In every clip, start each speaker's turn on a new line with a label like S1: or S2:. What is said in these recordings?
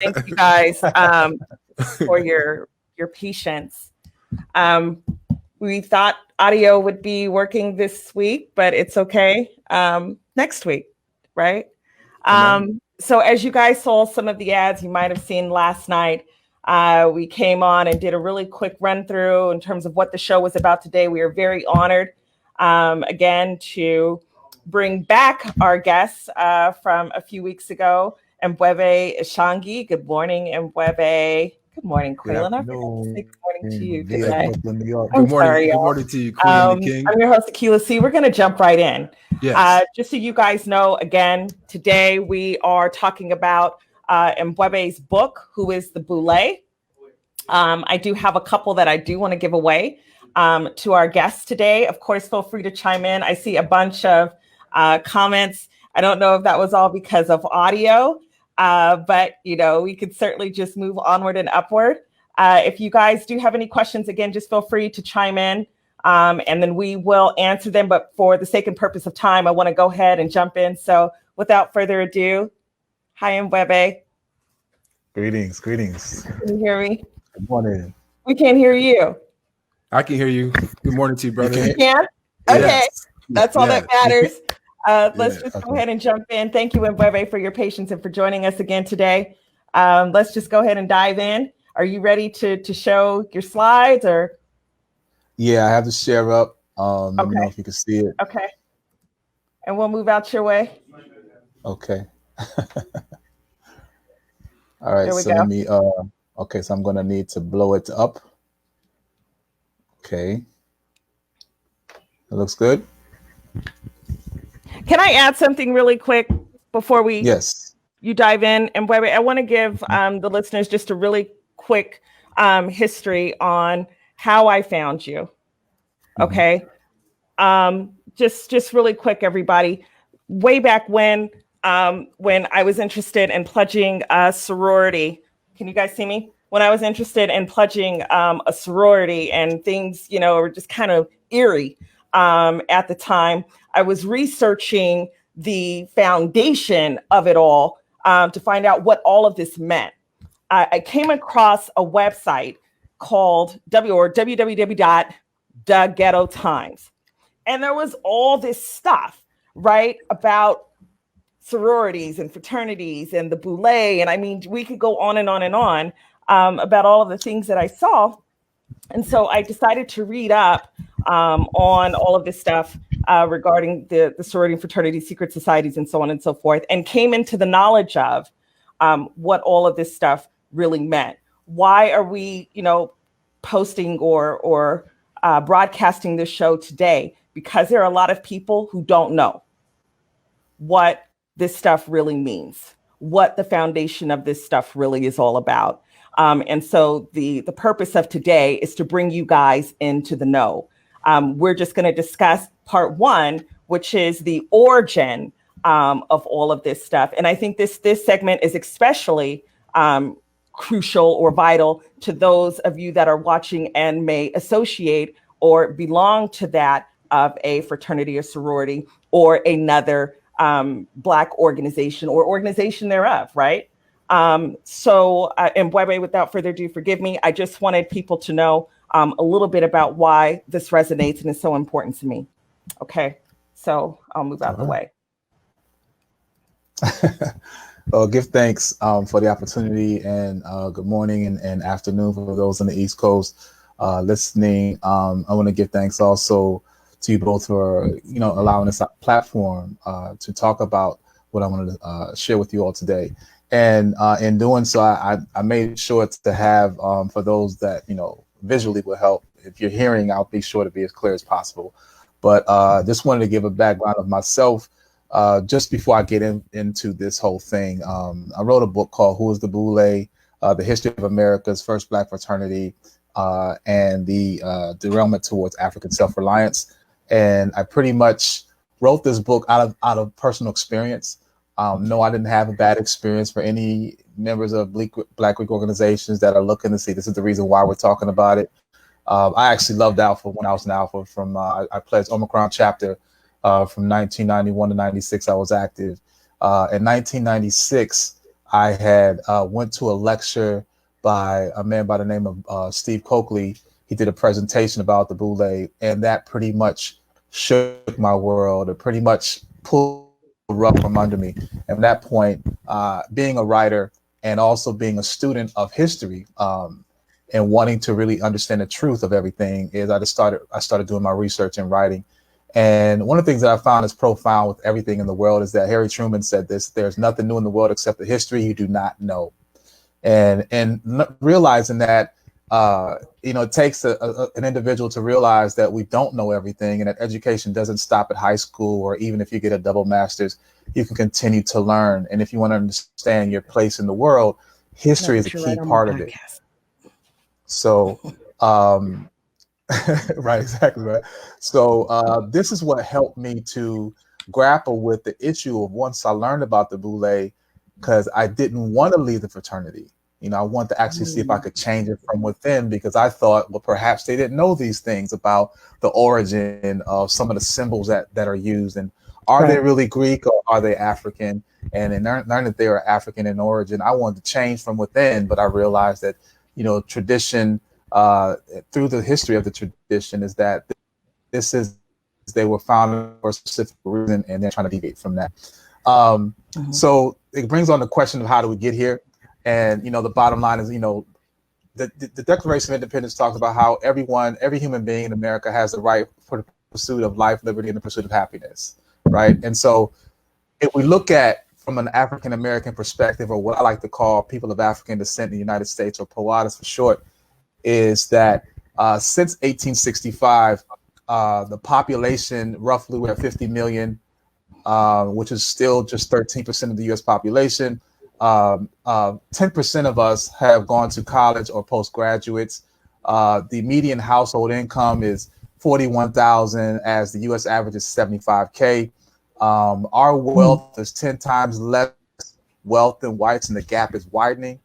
S1: Thank you guys for your patience. We thought audio would be working this week, but it's okay. Next week, right? So as you guys saw some of the ads you might have seen last night, we came on and did a really quick run through in terms of what the show was about today. We are very honored, again, to bring back our guests from a few weeks ago, Mbwebe Ishangi. Good morning, Mbwebe. Good morning, Aqueelah. I forgot to say good morning to you today.
S2: Good morning to you, Queen and the King.
S1: I'm your host, Aqueelah C. We're going to jump right in.
S2: Yes.
S1: Just so you guys know, again, today we are talking about Mbwebe's book, Who IZ the Boulé. I do have a couple that I do want to give away to our guests today. Of course, feel free to chime in. I see a bunch of comments. I don't know if that was all because of audio, but we could certainly just move onward and upward. If you guys do have any questions, again, just feel free to chime in, and then we will answer them. But for the sake and purpose of time, I want to go ahead and jump in. So without further ado, hi, Mbwebe.
S3: Greetings.
S1: Can you hear me?
S3: Good morning.
S1: We can't hear you.
S2: I can hear you. Good morning to you, brother.
S1: You can? Okay.
S2: Yes.
S1: That's all that matters. Let's just go ahead and jump in. Thank you, Mbwebe, for your patience and for joining us again today. Let's just go ahead and dive in. Are you ready to show your slides or?
S3: Yeah, I have to share up. Let me know if you can see it.
S1: Okay. And we'll move out your way.
S3: Okay. All right.
S1: There we
S3: So
S1: go.
S3: let me, okay. So I'm going to need to blow it up. Okay. It looks good.
S1: Can I add something really quick before we you dive in? And I want to give the listeners just a really quick history on how I found you. Okay. Just really quick, everybody. Way back when I was interested in pledging a sorority. Can you guys see me? When I was interested in pledging a sorority, and things, were just kind of eerie at the time, I was researching the foundation of it all to find out what all of this meant. I came across a website called www.theghettotimes. And there was all this stuff, right, about sororities and fraternities and the Boule. And I mean, we could go on and on and on about all of the things that I saw. And so I decided to read up on all of this stuff regarding the sorority and fraternity, secret societies, and so on and so forth, and came into the knowledge of what all of this stuff really meant. Why are we, posting or broadcasting this show today? Because there are a lot of people who don't know what this stuff really means, what the foundation of this stuff really is all about. And so the purpose of today is to bring you guys into the know. We're just going to discuss part one, which is the origin of all of this stuff. And I think this segment is especially crucial or vital to those of you that are watching and may associate or belong to that of a fraternity or sorority or another Black organization or organization thereof, right? So, Mbwebe, without further ado, forgive me. I just wanted people to know a little bit about why this resonates and is so important to me. Okay, so I'll move out of the way.
S3: Well, give thanks for the opportunity, and good morning and afternoon for those on the East Coast listening. I want to give thanks also to you both for allowing us a platform to talk about what I wanted to share with you all today. And in doing so, I made sure to have for those that visually will help. If you're hearing, I'll be sure to be as clear as possible. But just wanted to give a background of myself. Just before I get into this whole thing, I wrote a book called Who IZ the Boulé, The History of America's First Black Fraternity, and the Derailment Toward Afrikan Self-Reliance. And I pretty much wrote this book out of personal experience. No, I didn't have a bad experience. For any members of Black Greek organizations that are looking to see, this is the reason why we're talking about it. I actually loved Alpha when I was in Alpha. I pledged Omicron chapter from 1991 to 96. I was active. In 1996, I had went to a lecture by a man by the name of Steve Coakley. He did a presentation about the Boule, and that pretty much shook my world. It pretty much pulled the rug from under me. And at that point, being a writer and also being a student of history, and wanting to really understand the truth of everything, is I started doing my research and writing. And one of the things that I found is profound with everything in the world is that Harry Truman said this: there's nothing new in the world except the history you do not know. And realizing that, it takes an individual to realize that we don't know everything, and that education doesn't stop at high school, or even if you get a double master's, you can continue to learn. And if you want to understand your place in the world, history is a key part of it. So, right, exactly right. So this is what helped me to grapple with the issue of, once I learned about the Boule, because I didn't want to leave the fraternity. I wanted to actually see if I could change it from within, because I thought, well, perhaps they didn't know these things about the origin of some of the symbols that are used, and are they really Greek or are they African? And in learning that they are African in origin, I wanted to change from within, but I realized that, tradition, through the history of the tradition, is that they were founded for a specific reason, and they're trying to deviate from that. So it brings on the question of how do we get here? And, the bottom line is, the Declaration of Independence talks about how every human being in America has the right for the pursuit of life, liberty, and the pursuit of happiness, right? And so if we look at, from an African-American perspective, or what I like to call people of African descent in the United States, or POADAs for short, is that since 1865, the population, roughly we're at 50 million, which is still just 13% of the US population. 10% of us have gone to college or postgraduates. The median household income is 41,000, as the US average is 75K. Our wealth is 10 times less wealth than whites, and the gap is widening.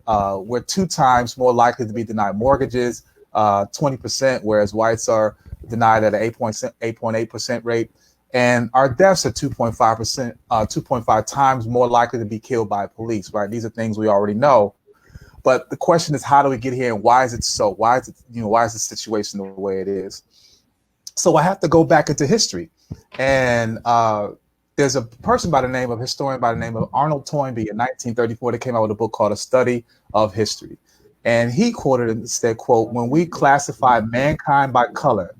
S3: We're 2 times more likely to be denied mortgages, 20%, whereas whites are denied at an 8.8% rate. And our deaths are 2.5 times more likely to be killed by police, right? These are things we already know. But the question is, how do we get here, and why is it so? Why is the situation the way it is? So I have to go back into history. And there's a historian by the name of Arnold Toynbee in 1934 that came out with a book called A Study of History. And he quoted and said, quote, "When we classify mankind by color,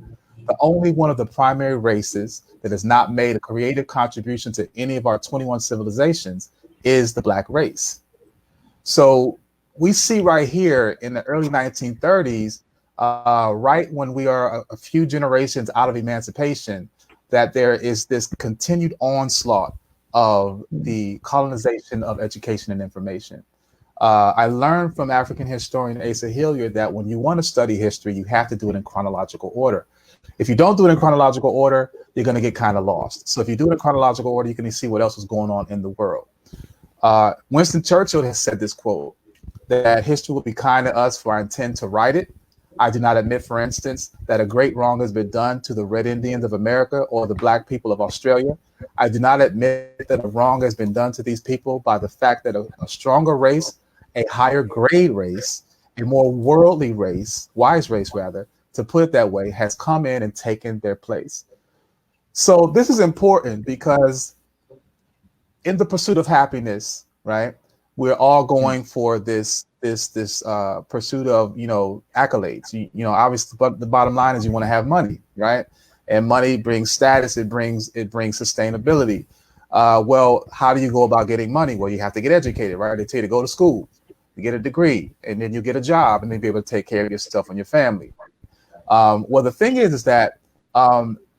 S3: the only one of the primary races that has not made a creative contribution to any of our 21 civilizations is the Black race." So we see right here in the early 1930s, right when we are a few generations out of emancipation, that there is this continued onslaught of the colonization of education and information. I learned from African historian Asa Hilliard that when you want to study history, you have to do it in chronological order. If you don't do it in chronological order, you're going to get kind of lost. So if you do it in chronological order, you can see what else is going on in the world. Winston Churchill has said this quote, that history will be kind to us, for I intend to write it. I do not admit, for instance, that a great wrong has been done to the Red Indians of America or the Black people of Australia. I do not admit that a wrong has been done to these people by the fact that a stronger race, a higher grade race, a more worldly race, wise race rather, to put it that way, has come in and taken their place. So this is important because in the pursuit of happiness, right, we're all going for this pursuit of, accolades. Obviously, but the bottom line is you want to have money, right? And money brings status. It brings sustainability. Well, how do you go about getting money? Well, you have to get educated, right? They tell you to go to school, you get a degree, and then you get a job, and then be able to take care of yourself and your family. Well, the thing is that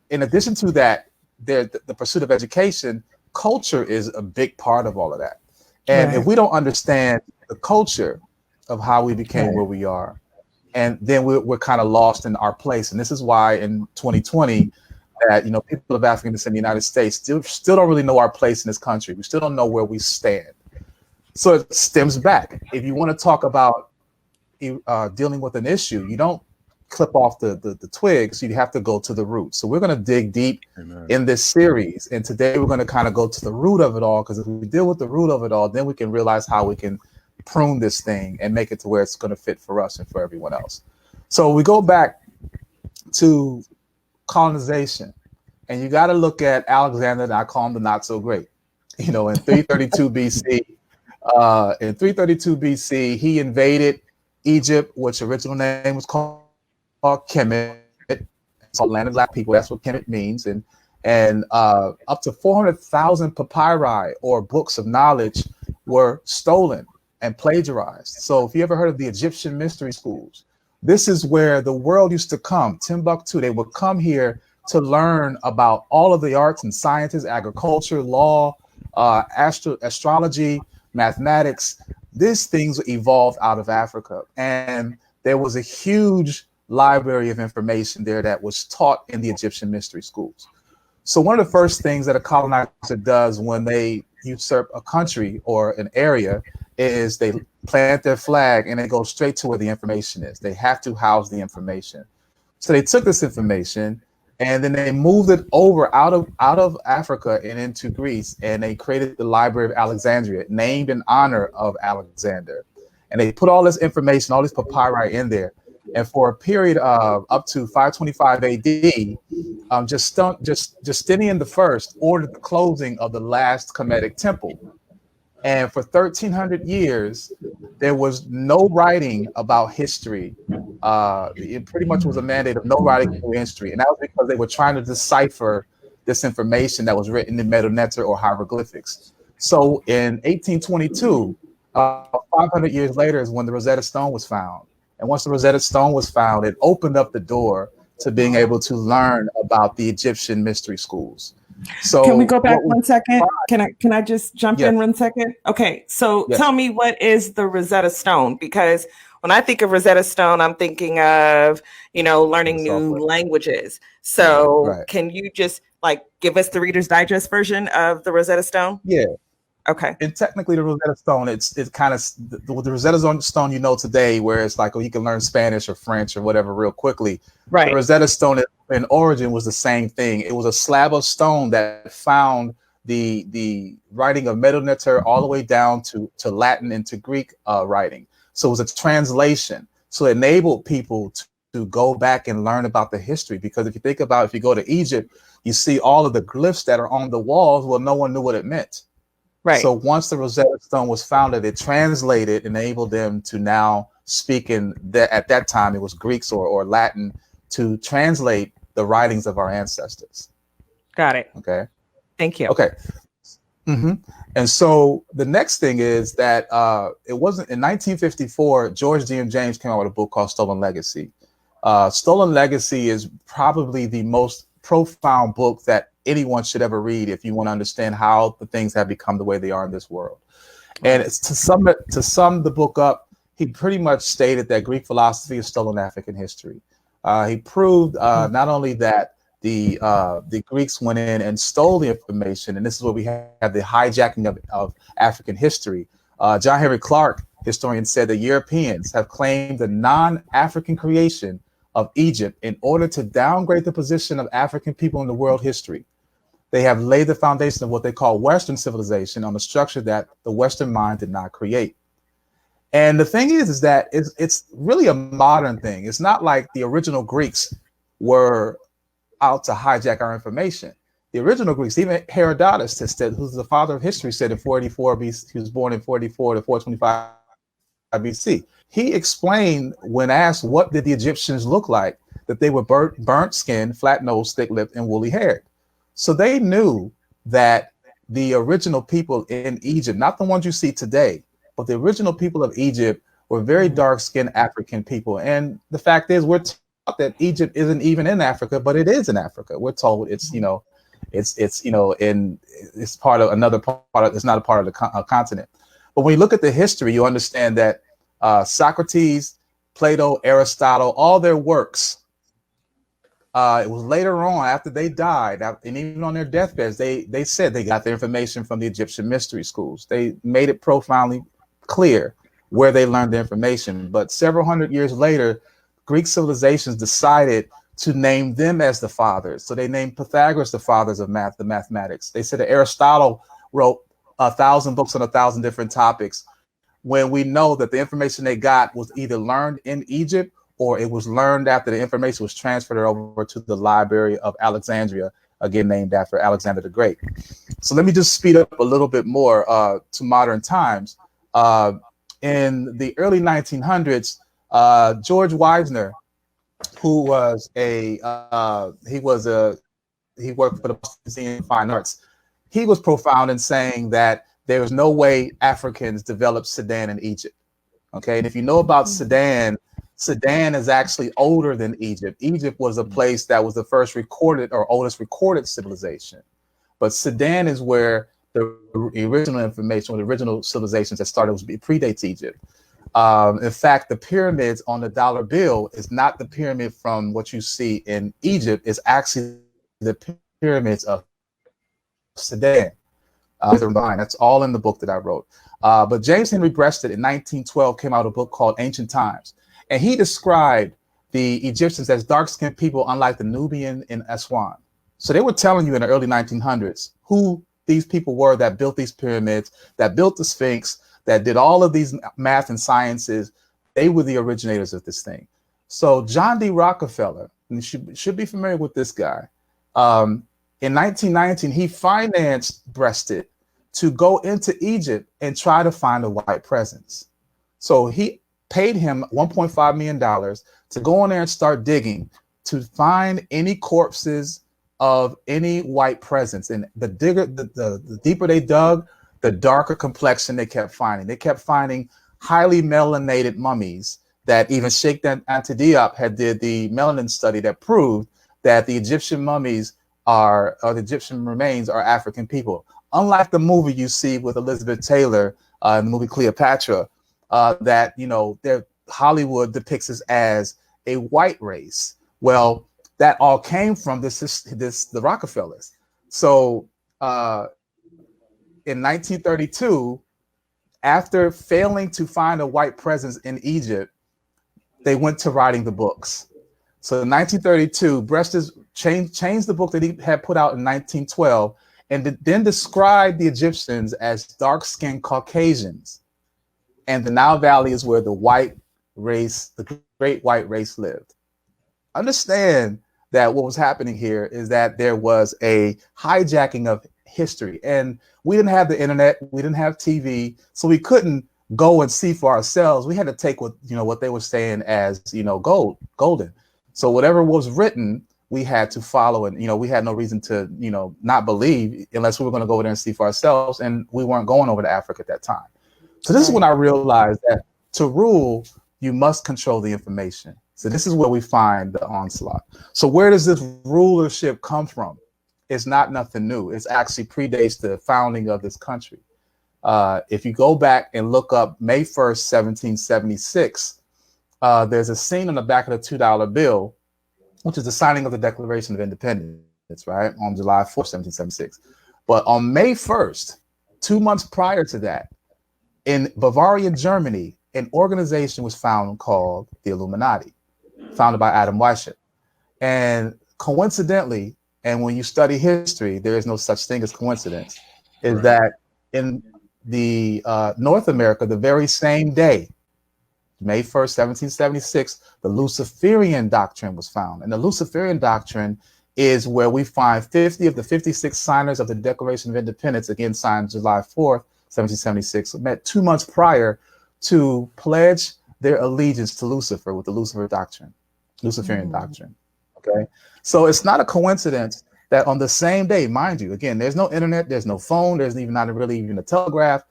S3: in addition to that, the pursuit of education, culture is a big part of all of that. And if we don't understand the culture of how we became where we are, and then we're kind of lost in our place. And this is why in 2020, that people of African descent in the United States still don't really know our place in this country. We still don't know where we stand. So it stems back. If you want to talk about dealing with an issue, you don't clip off the twigs. You have to go to the root. So we're going to dig deep in this series. And today we're going to kind of go to the root of it all, because if we deal with the root of it all, then we can realize how we can prune this thing and make it to where it's going to fit for us and for everyone else. So we go back to colonization, and you got to look at Alexander, and I call him the not so great. You know, in 332 BC, he invaded Egypt, which original name was called Kemet. It's called land of black people. That's what Kemet means. And up to 400,000 papyri, or books of knowledge, were stolen and plagiarized. So if you ever heard of the Egyptian mystery schools, this is where the world used to come. Timbuktu, they would come here to learn about all of the arts and sciences, agriculture, law, astrology, mathematics. These things evolved out of Africa. And there was a huge library of information there that was taught in the Egyptian mystery schools. So one of the first things that a colonizer does when they usurp a country or an area is they plant their flag and they go straight to where the information is. They have to house the information. So they took this information and then they moved it over out of Africa and into Greece, and they created the Library of Alexandria, named in honor of Alexander. And they put all this information, all these papyri in there. And for a period of up to 525 AD, Justinian I ordered the closing of the last Kemetic temple. And for 1,300 years, there was no writing about history. It pretty much was a mandate of no writing about history. And that was because they were trying to decipher this information that was written in metal netter or hieroglyphics. So in 1822, 500 years later, is when the Rosetta Stone was found. And once the Rosetta Stone was found, it opened up the door to being able to learn about the Egyptian mystery schools. So
S1: can we go back 1 second? Can I just jump in 1 second? Okay, so tell me, what is the Rosetta Stone? Because when I think of Rosetta Stone, I'm thinking of, learning new languages. So can you just give us the Reader's Digest version of the Rosetta Stone?
S3: Yeah.
S1: Okay.
S3: And technically, the Rosetta Stone, it's kind of the Rosetta Stone today, where it's like, you can learn Spanish or French or whatever real quickly. Right. The Rosetta Stone in origin was the same thing. It was a slab of stone that found the writing of Medu Neter all the way down to Latin and to Greek writing. So it was a translation. So it enabled people to go back and learn about the history. Because if you think about, if you go to Egypt, you see all of the glyphs that are on the walls. Well, no one knew what it meant. Right. So once the Rosetta Stone was founded, it translated, enabled them to now speak at that time, it was Greeks or Latin, to translate the writings of our ancestors.
S1: Got it.
S3: Okay.
S1: Thank you.
S3: Okay. And so the next thing is that it wasn't in 1954, George D.M. James came out with a book called Stolen Legacy. Stolen Legacy is probably the most profound book that anyone should ever read if you want to understand how the things have become the way they are in this world. And it's to sum the book up, he pretty much stated that Greek philosophy is stolen African history. He proved not only that the Greeks went in and stole the information, and this is where we have the hijacking of African history. John Henry Clark, historian, said that Europeans have claimed the non-African creation of Egypt in order to downgrade the position of African people in the world history. They have laid the foundation of what they call Western civilization on a structure that the Western mind did not create. And the thing is that it's really a modern thing. It's not like the original Greeks were out to hijack our information. The original Greeks, even Herodotus, who's the father of history, said in 484 BC, he was born in 484 to 425 BC. He explained, when asked what did the Egyptians look like, that they were burnt skin, flat nose, thick lipped, and woolly haired. So they knew that the original people in Egypt, not the ones you see today, but the original people of Egypt were very dark-skinned African people. And the fact is, we're taught that Egypt isn't even in Africa, but it is in Africa. We're told it's part of another part of, it's not a part of the continent. But when you look at the history, you understand that Socrates, Plato, Aristotle, all their works, it was later on, after they died, and even on their deathbeds, they said they got their information from the Egyptian mystery schools. They made it profoundly clear where they learned the information. But several hundred years later, Greek civilizations decided to name them as the fathers. So they named Pythagoras the fathers of math, the mathematics. They said that Aristotle wrote 1,000 books on 1,000 different topics, when we know that the information they got was either learned in Egypt or it was learned after the information was transferred over to the Library of Alexandria, again named after Alexander the Great. So let me just speed up a little bit more to modern times. In the early 1900s, George Wisner, who was he worked for the Museum of Fine Arts. He was profound in saying that there is no way Africans developed Sudan and Egypt. Okay, and if you know about Sudan, Sudan is actually older than Egypt. Egypt was a place that was the first recorded or oldest recorded civilization. But Sudan is where the original information or the original civilizations that started predates Egypt. In fact, the pyramids on the dollar bill is not the pyramid from what you see in Egypt. It's actually the pyramids of Sudan. That's all in the book that I wrote. But James Henry Breasted in 1912 came out with a book called Ancient Times. And he described the Egyptians as dark-skinned people, unlike the Nubian in Aswan. So they were telling you in the early 1900s who these people were that built these pyramids, that built the Sphinx, that did all of these math and sciences. They were the originators of this thing. So John D. Rockefeller, and you should be familiar with this guy. In 1919, he financed Breasted to go into Egypt and try to find a white presence. So he paid him $1.5 million to go in there and start digging to find any corpses of any white presence. And the deeper they dug, the darker complexion they kept finding. They kept finding highly melanated mummies that even Sheikh Anta Diop had did the melanin study that proved that the Egyptian mummies or the Egyptian remains are African people. Unlike the movie you see with Elizabeth Taylor in the movie Cleopatra, that, you know, Hollywood depicts us as a white race. Well, that all came from the Rockefellers. So in 1932, after failing to find a white presence in Egypt, they went to writing the books. So in 1932, Breasted changed the book that he had put out in 1912 and then described the Egyptians as dark-skinned Caucasians. And the Nile Valley is where the white race, the great white race lived. Understand that what was happening here is that there was a hijacking of history, and we didn't have the internet, we didn't have TV, so we couldn't go and see for ourselves. We had to take what they were saying as, golden. So whatever was written, we had to follow, and we had no reason to not believe unless we were going to go over there and see for ourselves, and we weren't going over to Africa at that time. So this is when I realized that to rule, you must control the information. So this is where we find the onslaught. So where does this rulership come from? It's not nothing new. It's actually predates the founding of this country. If you go back and look up May 1st, 1776, there's a scene on the back of the $2 bill, which is the signing of the Declaration of Independence, right? On July 4th, 1776. But on May 1st, 2 months prior to that, in Bavarian Germany, an organization was founded called the Illuminati, founded by Adam Weishaupt. And coincidentally, and when you study history, there is no such thing as coincidence, is that in the North America, the very same day, May 1st, 1776, the Luciferian doctrine was found. And the Luciferian doctrine is where we find 50 of the 56 signers of the Declaration of Independence, again signed July 4th, 1776, met 2 months prior to pledge their allegiance to Lucifer with the Luciferian doctrine. Okay, so it's not a coincidence that on the same day, mind you, again, there's no internet, there's no phone, there's not really even a telegraph.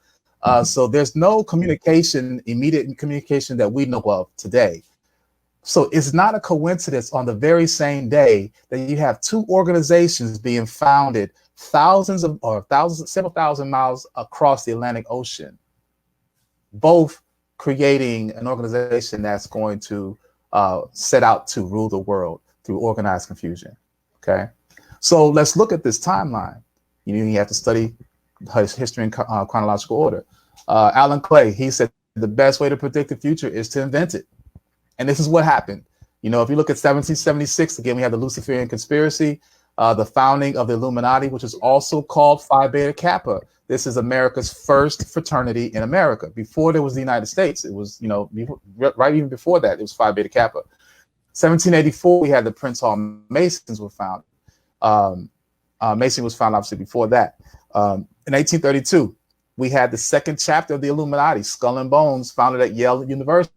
S3: So there's no immediate communication that we know of today. So it's not a coincidence on the very same day that you have two organizations being founded several thousand miles across the Atlantic Ocean, both creating an organization that's going to set out to rule the world through organized confusion. Okay, so let's look at this timeline. You have to study history in chronological order. Alan Clay, he said the best way to predict the future is to invent it. And this is what happened. You know, if you look at 1776, again, we have the Luciferian conspiracy, the founding of the Illuminati, which is also called Phi Beta Kappa. This is America's first fraternity in America. Before there was the United States, it was, you know, right even before that, it was Phi Beta Kappa. 1784, we had the Prince Hall Masons were founded. Mason was founded obviously before that. In 1832, we had the second chapter of the Illuminati, Skull and Bones, founded at Yale University.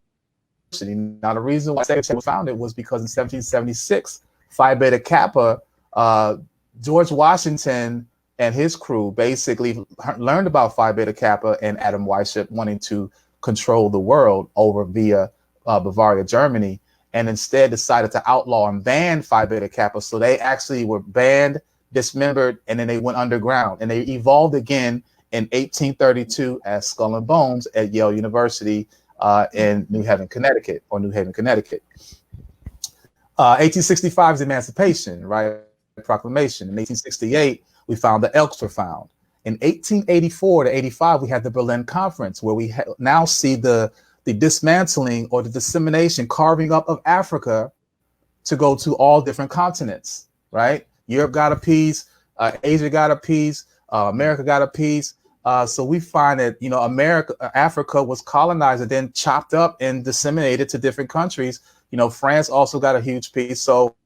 S3: Now, the reason why the second chapter was founded was because in 1776, Phi Beta Kappa, George Washington and his crew basically learned about Phi Beta Kappa and Adam Weishaupt wanting to control the world over via Bavaria, Germany, and instead decided to outlaw and ban Phi Beta Kappa. So they actually were banned, dismembered, and then they went underground. And they evolved again in 1832 as Skull and Bones at Yale University in New Haven, Connecticut. 1865 is Emancipation, right? Proclamation. In 1868, we found the Elks were found. In 1884 to 85, we had the Berlin Conference, where we now see the dismantling or the dissemination, carving up of Africa to go to all different continents, right? Europe got a piece, Asia got a piece, America got a piece. So we find that, you know, Africa was colonized and then chopped up and disseminated to different countries. You know, France also got a huge piece. So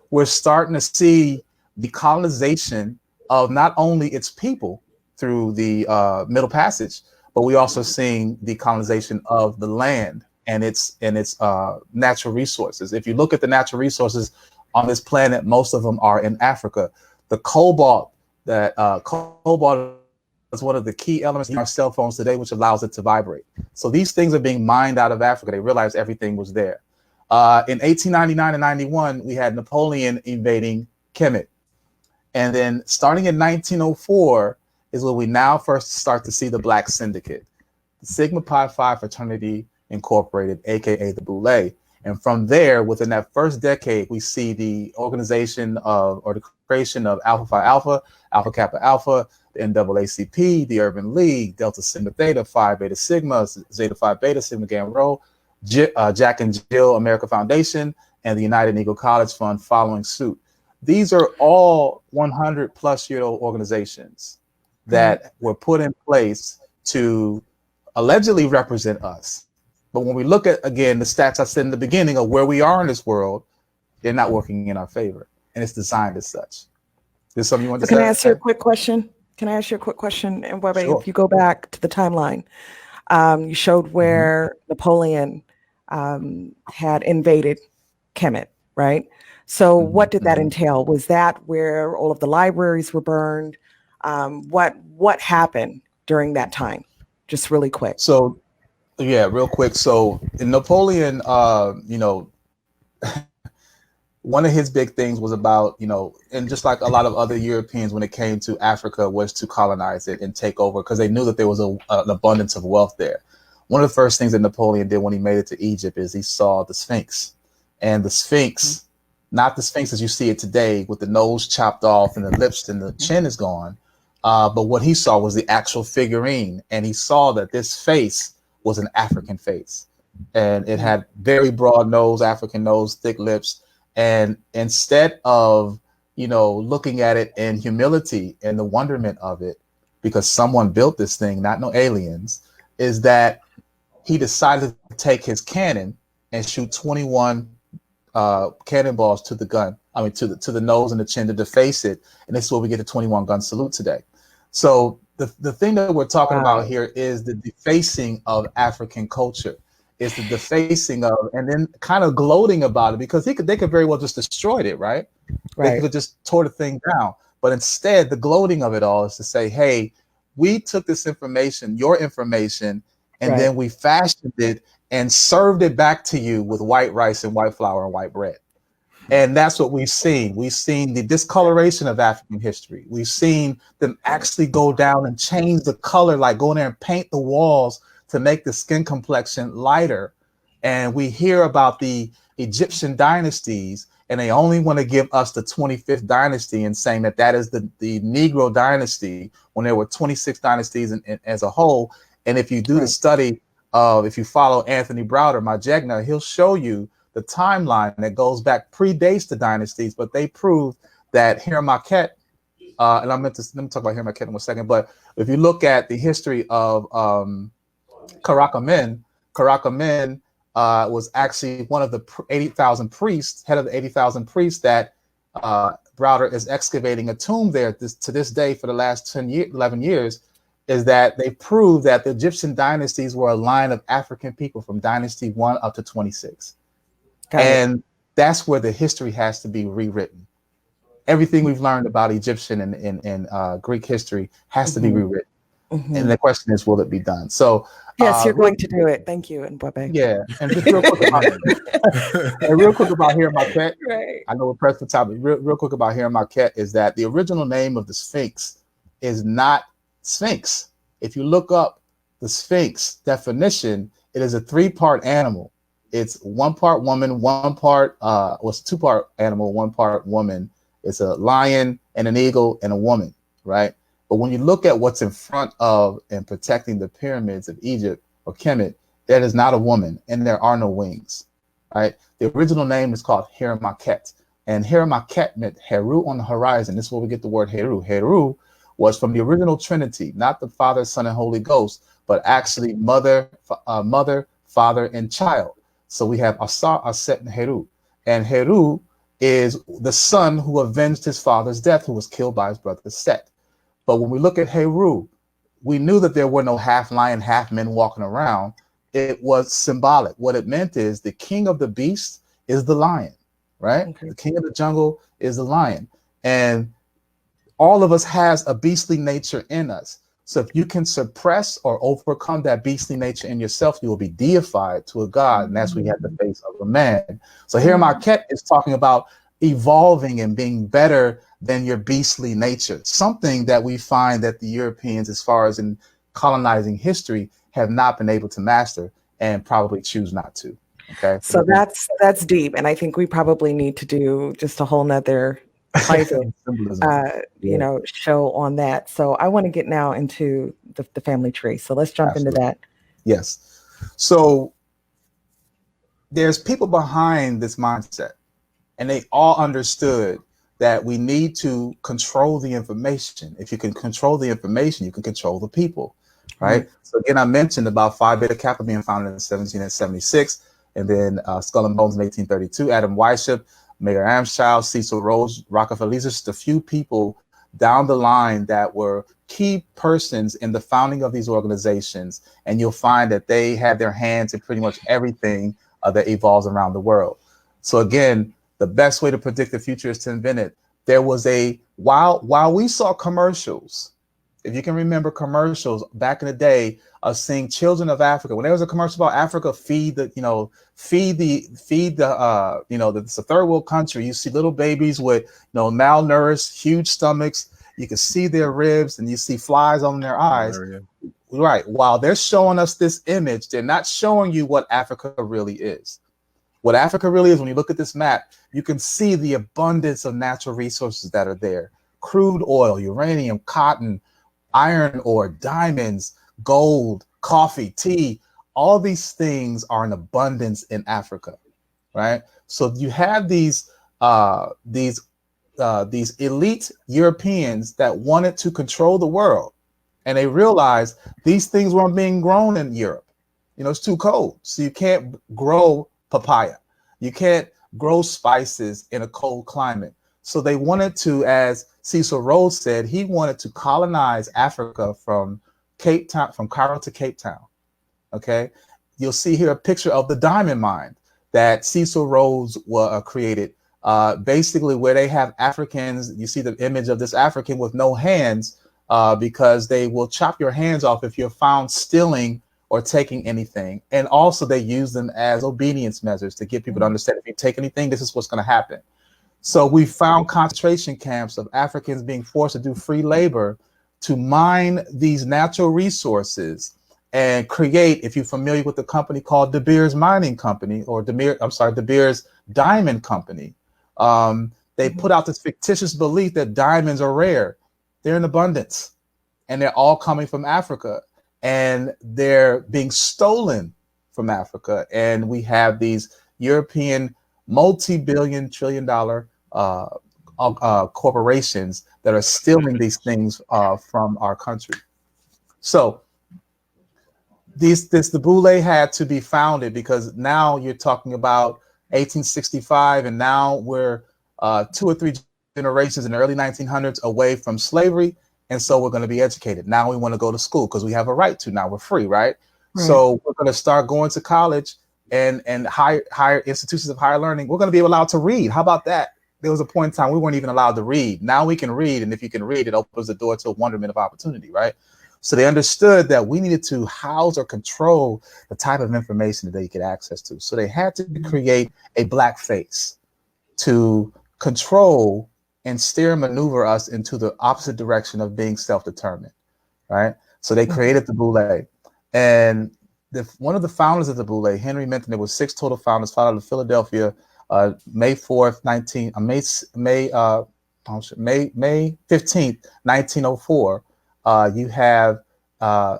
S3: we're starting to see the colonization of not only its people through the Middle Passage, but we also seeing the colonization of the land and its natural resources. If you look at the natural resources on this planet, most of them are in Africa. The cobalt is one of the key elements in our cell phones today, which allows it to vibrate. So these things are being mined out of Africa. They realized everything was there. In 1899 and 91, we had Napoleon invading Kemet. And then starting in 1904 is when we now first start to see the Black Syndicate, the Sigma Pi Phi Fraternity Incorporated, aka the Boule. And from there, within that first decade, we see the organization of, or the creation of Alpha Phi Alpha, Alpha Kappa Alpha, the NAACP, the Urban League, Delta Sigma Theta, Phi Beta Sigma, Zeta Phi Beta, Sigma Gamma Rho, Jack and Jill America Foundation, and the United Negro College Fund following suit. These are all 100-plus-year-old organizations that were put in place to allegedly represent us. But when we look at, again, the stats I said in the beginning of where we are in this world, they're not working in our favor. And it's designed as such. There's something you want to say?
S1: Can I ask you a quick question? And Webbe,
S3: Sure.
S1: if you go back to the timeline, you showed where Napoleon had invaded Kemet, right? So what did that entail? Was that where all of the libraries were burned? What happened during that time? Just really quick.
S3: So, yeah, real quick. So in Napoleon, you know, one of his big things was about, you know, and just like a lot of other Europeans when it came to Africa, was to colonize it and take over because they knew that there was an abundance of wealth there. One of the first things that Napoleon did when he made it to Egypt is he saw the Sphinx. And the Sphinx, not the Sphinx as you see it today with the nose chopped off and the lips and the chin is gone. But what he saw was the actual figurine. And he saw that this face was an African face. And it had very broad nose, African nose, thick lips. And instead of, you know, looking at it in humility and the wonderment of it, because someone built this thing, not no aliens, is that he decided to take his cannon and shoot 21 cannonballs to the gun. I mean, to the nose and the chin to deface it. And this is where we get the 21 gun salute today. So the thing that we're talking about here is the defacing of African culture. Is the defacing of, and then kind of gloating about it, because they could very well just destroyed it, right? They could have just tore the thing down. But instead, the gloating of it all is to say, hey, we took this information, your information, and then we fashioned it and served it back to you with white rice and white flour and white bread. And that's what we've seen. We've seen the discoloration of African history. We've seen them actually go down and change the color, like go in there and paint the walls to make the skin complexion lighter. And we hear about the Egyptian dynasties, and they only want to give us the 25th dynasty and saying that that is the Negro dynasty, when there were 26 dynasties as a whole. And if you do the study of, if you follow Anthony Browder, my Jegna, he'll show you the timeline that goes back predates the dynasties, but they proved that Hiramakhet, and let me talk about Hiramakhet in 1 second, but if you look at the history of Karakamen was actually one of the 80,000 priests, head of the 80,000 priests that Browder is excavating a tomb there to this day for the last 11 years, is that they prove that the Egyptian dynasties were a line of African people from dynasty 1 up to 26. And that's where the history has to be rewritten. Everything we've learned about Egyptian and Greek history has to be rewritten. And the question is, will it be done? So
S1: yes, you're going to do it. Thank you, Mbwebe.
S3: Yeah, and just real quick about Hiramakhet.
S1: Right.
S3: I know we're pressed for time, but real quick about Hiramakhet is that the original name of the Sphinx is not Sphinx. If you look up the Sphinx definition, it is a 3-part animal. It's 1 part woman, 1 part it's 2-part animal, 1 part woman. It's a lion and an eagle and a woman, right? But when you look at what's in front of and protecting the pyramids of Egypt or Kemet, that is not a woman and there are no wings, right? The original name is called Hiramakhet, and Hiramakhet meant Heru on the horizon. This is where we get the word Heru. Heru was from the original Trinity, not the Father, Son, and Holy Ghost, but actually mother, father, and child. So we have Asa, Aset, and Heru. And Heru is the son who avenged his father's death, who was killed by his brother Set. But when we look at Heru, we knew that there were no half lion, half men walking around. It was symbolic. What it meant is the king of the beast is the lion, right? Okay. The king of the jungle is the lion. And all of us has a beastly nature in us. So if you can suppress or overcome that beastly nature in yourself, you will be deified to a god. And that's when you have the face of a man. So here Marquette is talking about evolving and being better than your beastly nature, something that we find that the Europeans, as far as in colonizing history, have not been able to master and probably choose not to. Okay.
S1: So that's deep. And I think we probably need to do just a whole nother private, show on that. So I want to get now into the family tree. So let's jump into that.
S3: Yes. So there's people behind this mindset, and they all understood that we need to control the information. If you can control the information, you can control the people, right? Mm-hmm. So again, I mentioned about Phi Beta Kappa being founded in 1776, and then Skull and Bones in 1832, Adam Weishaupt, Mayor Amschild, Cecil Rhodes, Rockefeller. These are just a few people down the line that were key persons in the founding of these organizations. And you'll find that they had their hands in pretty much everything that evolves around the world. So again, the best way to predict the future is to invent it. There was while we saw commercials, if you can remember commercials back in the day of seeing children of Africa, when there was a commercial about Africa, it's a third world country. You see little babies with, malnourished, huge stomachs. You can see their ribs and you see flies on their eyes. Right. While they're showing us this image, they're not showing you what Africa really is. What Africa really is, when you look at this map, you can see the abundance of natural resources that are there. Crude oil, uranium, cotton, iron ore, diamonds, gold, coffee, tea. All these things are in abundance in Africa, right? So you have these elite Europeans that wanted to control the world, and they realized these things weren't being grown in Europe. It's too cold, so you can't grow papaya. You can't grow spices in a cold climate. So they wanted to, as Cecil Rhodes said, he wanted to colonize Africa from Cape Town, from Cairo to Cape Town. Okay. You'll see here a picture of the diamond mine that Cecil Rhodes created, basically where they have Africans. You see the image of this African with no hands, because they will chop your hands off if you're found stealing or taking anything. And also they use them as obedience measures to get people to understand, if you take anything, this is what's going to happen. So we found concentration camps of Africans being forced to do free labor to mine these natural resources and create, if you're familiar with the company called De Beers Mining Company, or De Beers Diamond Company, they put out this fictitious belief that diamonds are rare. They're in abundance, and they're all coming from Africa. And they're being stolen from Africa. And we have these European multi-billion, trillion-dollar corporations that are stealing these things from our country. So the Boule had to be founded because now you're talking about 1865, and now we're 2 or 3 generations in the early 1900s away from slavery, and so we're going to be educated. Now we want to go to school because we have a right to. Now we're free, right? So we're going to start going to college and higher institutions of higher learning. We're going to be allowed to read. How about that? There was a point in time we weren't even allowed to read. Now we can read, and if you can read, it opens the door to a wonderment of opportunity, right? So they understood that we needed to house or control the type of information that they could access to. So they had to create a black face to control and steer and maneuver us into the opposite direction of being self-determined, right? So they created the Boule. And one of the founders of the Boule, Henry Minton, there was 6 total founders, founded in Philadelphia, May 4th, May 15th, 1904. You have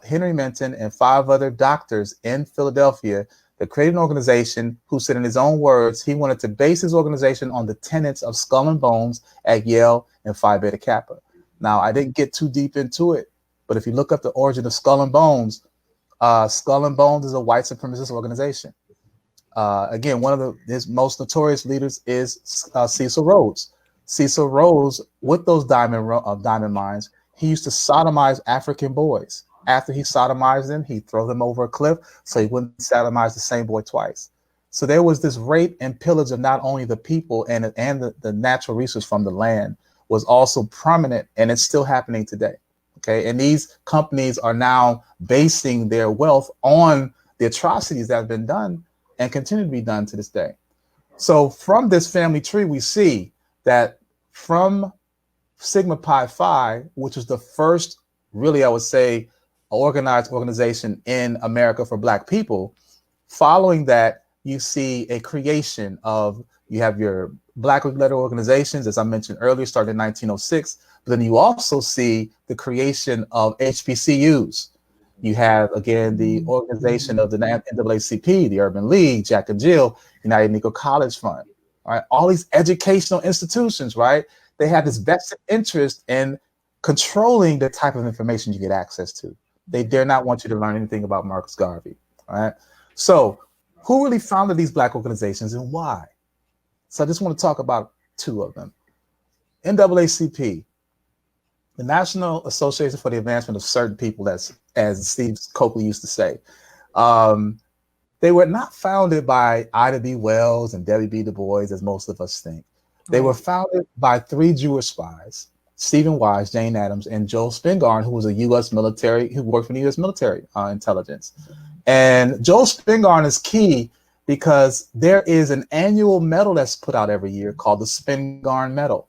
S3: Henry Minton and 5 other doctors in Philadelphia that created an organization who said in his own words, he wanted to base his organization on the tenets of Skull and Bones at Yale and Phi Beta Kappa. Now, I didn't get too deep into it, but if you look up the origin of Skull and Bones is a white supremacist organization. Again, one of his most notorious leaders is Cecil Rhodes. Cecil Rhodes, with those diamond mines, he used to sodomize African boys. After he sodomized them, he'd throw them over a cliff so he wouldn't sodomize the same boy twice. So there was this rape and pillage of not only the people and the natural resource from the land was also prominent, and it's still happening today. Okay, and these companies are now basing their wealth on the atrocities that have been done and continue to be done to this day. So from this family tree, we see that from Sigma Pi Phi, which was the first, really, I would say, organized organization in America for Black people, following that, you see a creation of, you have your Black-led organizations, as I mentioned earlier, started in 1906, but then you also see the creation of HBCUs. You have, again, the organization of the NAACP, the Urban League, Jack and Jill, United Negro College Fund, right? All these educational institutions, right? They have this vested interest in controlling the type of information you get access to. They dare not want you to learn anything about Marcus Garvey, right? So who really founded these Black organizations and why? So I just want to talk about 2 of them. NAACP, the National Association for the Advancement of Certain People, as Steve Coakley used to say. They were not founded by Ida B. Wells and Debbie B. Du Bois, as most of us think. They were founded by 3 Jewish spies, Stephen Wise, Jane Addams, and Joel Spingarn, who was a U.S. military, who worked for the U.S. military intelligence. And Joel Spingarn is key because there is an annual medal that's put out every year called the Spingarn Medal.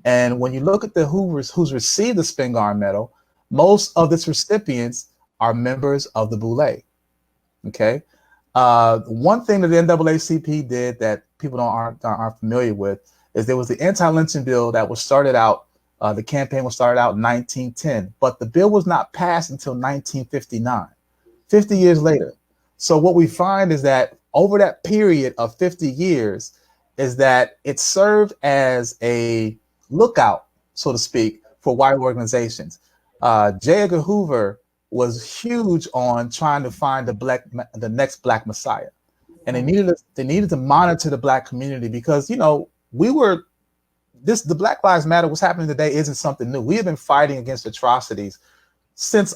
S3: And when you look at who's received the Spingarn Medal, most of its recipients are members of the Boule. Okay. One thing that the NAACP did that people aren't familiar with is there was the anti-lynching bill that was started out. The campaign was started out in 1910, but the bill was not passed until 1959, 50 years later. So what we find is that over that period of 50 years is that it served as a lookout, so to speak, for white organizations. J. Edgar Hoover was huge on trying to find the next Black Messiah. And they needed to monitor the Black community because, you know, the Black Lives Matter, what's happening today isn't something new. We have been fighting against atrocities since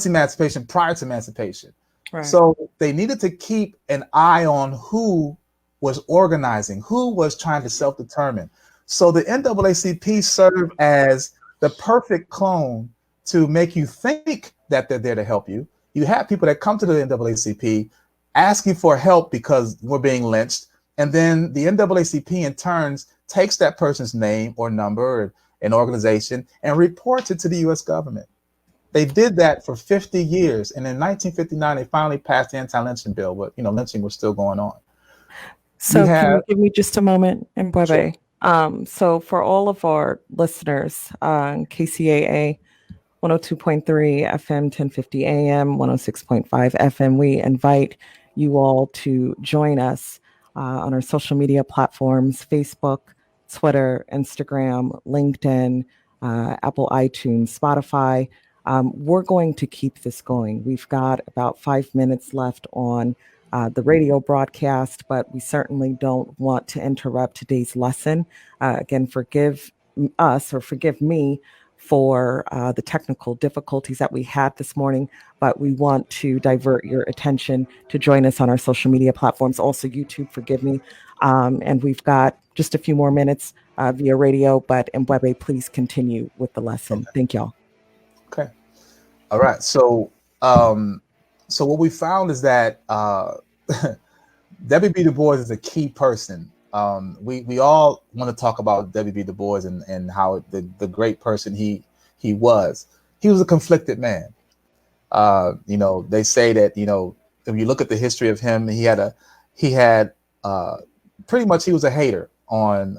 S3: emancipation, prior to emancipation. Right. So they needed to keep an eye on who was organizing, who was trying to self-determine. So the NAACP served as the perfect clone to make you think that they're there to help you. You have people that come to the NAACP asking for help because we're being lynched. And then the NAACP in turns takes that person's name or number or an organization and reports it to the US government. They did that for 50 years. And in 1959, they finally passed the anti-lynching bill, but you know, lynching was still going on.
S1: So can you give me just a moment, Mbwebe? Sure. So for all of our listeners, KCAA 102.3 FM, 1050 AM, 106.5 FM, we invite you all to join us on our social media platforms, Facebook, Twitter, Instagram, LinkedIn, Apple iTunes, Spotify. We're going to keep this going. We've got about 5 minutes left on the radio broadcast, but we certainly don't want to interrupt today's lesson. Again, forgive us or forgive me for the technical difficulties that we had this morning, but we want to divert your attention to join us on our social media platforms. Also, YouTube, forgive me. And we've got just a few more minutes via radio, but Mbwebe, please continue with the lesson.
S3: Okay.
S1: Thank y'all.
S3: Okay. All right. So, so what we found is that W.B. Du Bois is a key person. We all want to talk about W.B. Du Bois and how the great person he was. He was a conflicted man. They say that, if you look at the history of him, he had pretty much, he was a hater on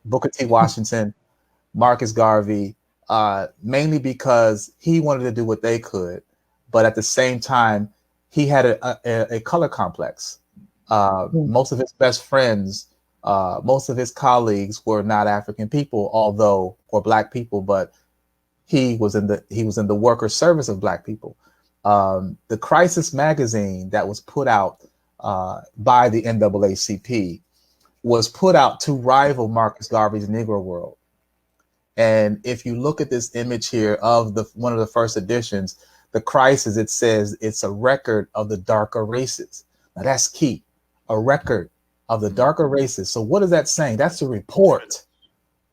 S3: Booker T. Washington, Marcus Garvey, mainly because he wanted to do what they could, but at the same time, he had a color complex. Most of his best friends, most of his colleagues were not African people, or Black people, but he was in the worker service of Black people. The Crisis magazine that was put out by the NAACP was put out to rival Marcus Garvey's Negro World. And if you look at this image here of one of the first editions, the Crisis, it says it's a record of the darker races. Now that's key, a record of the darker races. So what is that saying? That's a report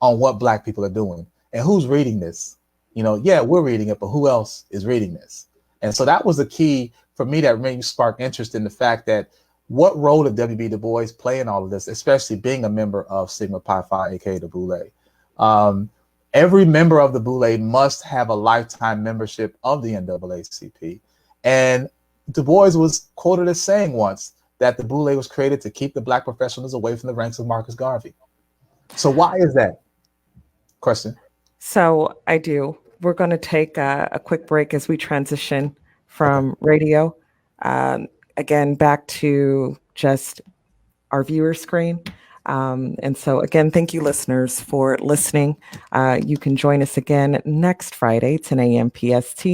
S3: on what Black people are doing. And who's reading this? Yeah, we're reading it, but who else is reading this? And so that was the key for me that made me spark interest in the fact that what role did W.B. Du Bois play in all of this, especially being a member of Sigma Pi Phi, aka the Boule. Every member of the Boule must have a lifetime membership of the NAACP. And Du Bois was quoted as saying once that the Boule was created to keep the Black professionals away from the ranks of Marcus Garvey. So why is that? Question.
S1: So I do. We're going to take a quick break as we transition from radio. Again, back to just our viewer screen. And so again, thank you listeners for listening. You can join us again next Friday, 10 a.m. PST.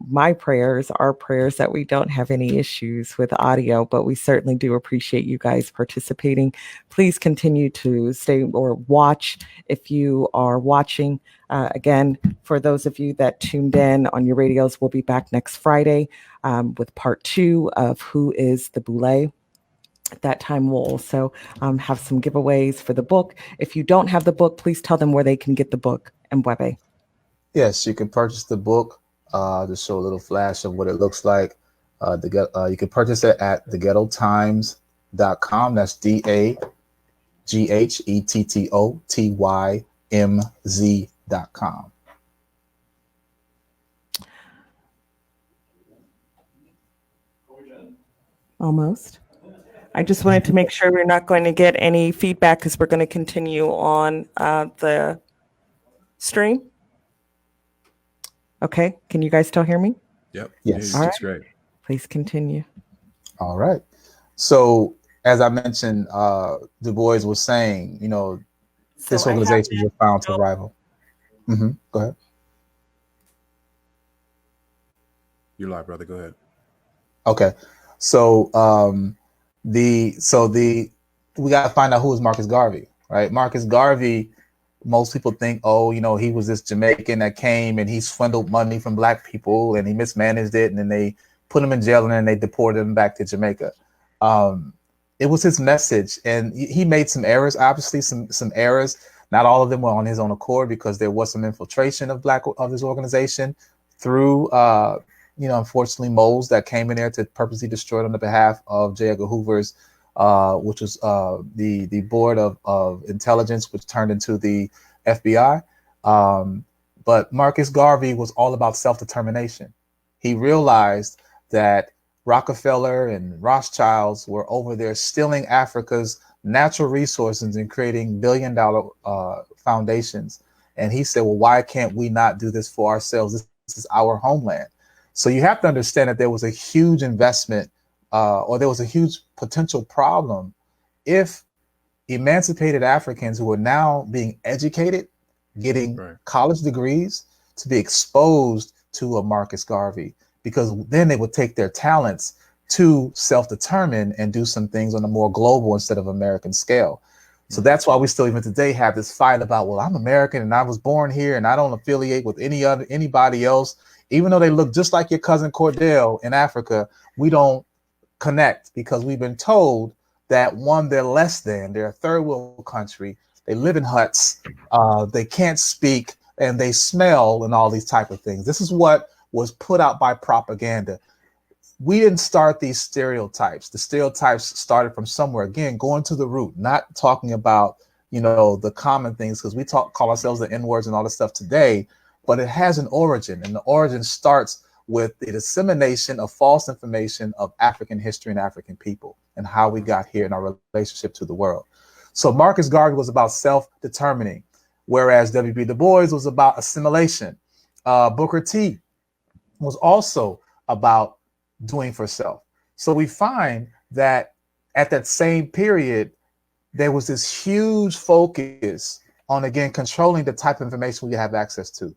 S1: My prayers are prayers that we don't have any issues with audio, but we certainly do appreciate you guys participating. Please continue to stay or watch if you are watching. Again, for those of you that tuned in on your radios, we'll be back next Friday with part 2 of Who IZ the Boulé. At that time, we'll also have some giveaways for the book. If you don't have the book, please tell them where they can get the book. Mbwebe.
S3: Yes, you can purchase the book. To show a little flash of what it looks like. You can purchase it at theghettotimes.com. That's DAGHETTOTYMZ.com.
S1: Almost. I just wanted to make sure we're not going to get any feedback because we're going to continue on the stream. Okay. Can you guys still hear me?
S2: Yep.
S3: Yes.
S1: All right.
S2: That's great.
S1: Please continue.
S3: All right. So as I mentioned, Du Bois was saying, this organization was found to rival. Go ahead.
S2: You're live, brother. Go ahead.
S3: Okay. So we got to find out who is Marcus Garvey, right? Marcus Garvey, most people think, he was this Jamaican that came and he swindled money from Black people and he mismanaged it. And then they put him in jail and then they deported him back to Jamaica. It was his message. And he made some errors, obviously some errors. Not all of them were on his own accord because there was some infiltration of this organization through, unfortunately, moles that came in there to purposely destroy it on the behalf of J. Edgar Hoover's, which was the Board of Intelligence, which turned into the FBI. But Marcus Garvey was all about self-determination. He realized that Rockefeller and Rothschilds were over there stealing Africa's natural resources and creating billion-dollar foundations. And he said, well, why can't we not do this for ourselves? This is our homeland. So you have to understand that there was a huge investment or there was a huge potential problem if emancipated Africans who were now being educated, getting college degrees, to be exposed to a Marcus Garvey, because then they would take their talents to self-determine and do some things on a more global instead of American scale. So that's why we still even today have this fight about, well, I'm American and I was born here and I don't affiliate with anybody else. Even though they look just like your cousin Cordell in Africa, we don't connect because we've been told that, one, they're less than, they're a third world country, they live in huts, they can't speak, and they smell and all these type of things. This is what was put out by propaganda. We didn't start these stereotypes. The stereotypes started from somewhere. Again, going to the root, not talking about, the common things, because we call ourselves the N-words and all this stuff today, but it has an origin, and the origin starts with the dissemination of false information of African history and African people and how we got here in our relationship to the world. So Marcus Garvey was about self-determining, whereas W.B. Du Bois was about assimilation. Booker T was also about doing for self. So we find that at that same period, there was this huge focus on, again, controlling the type of information we have access to.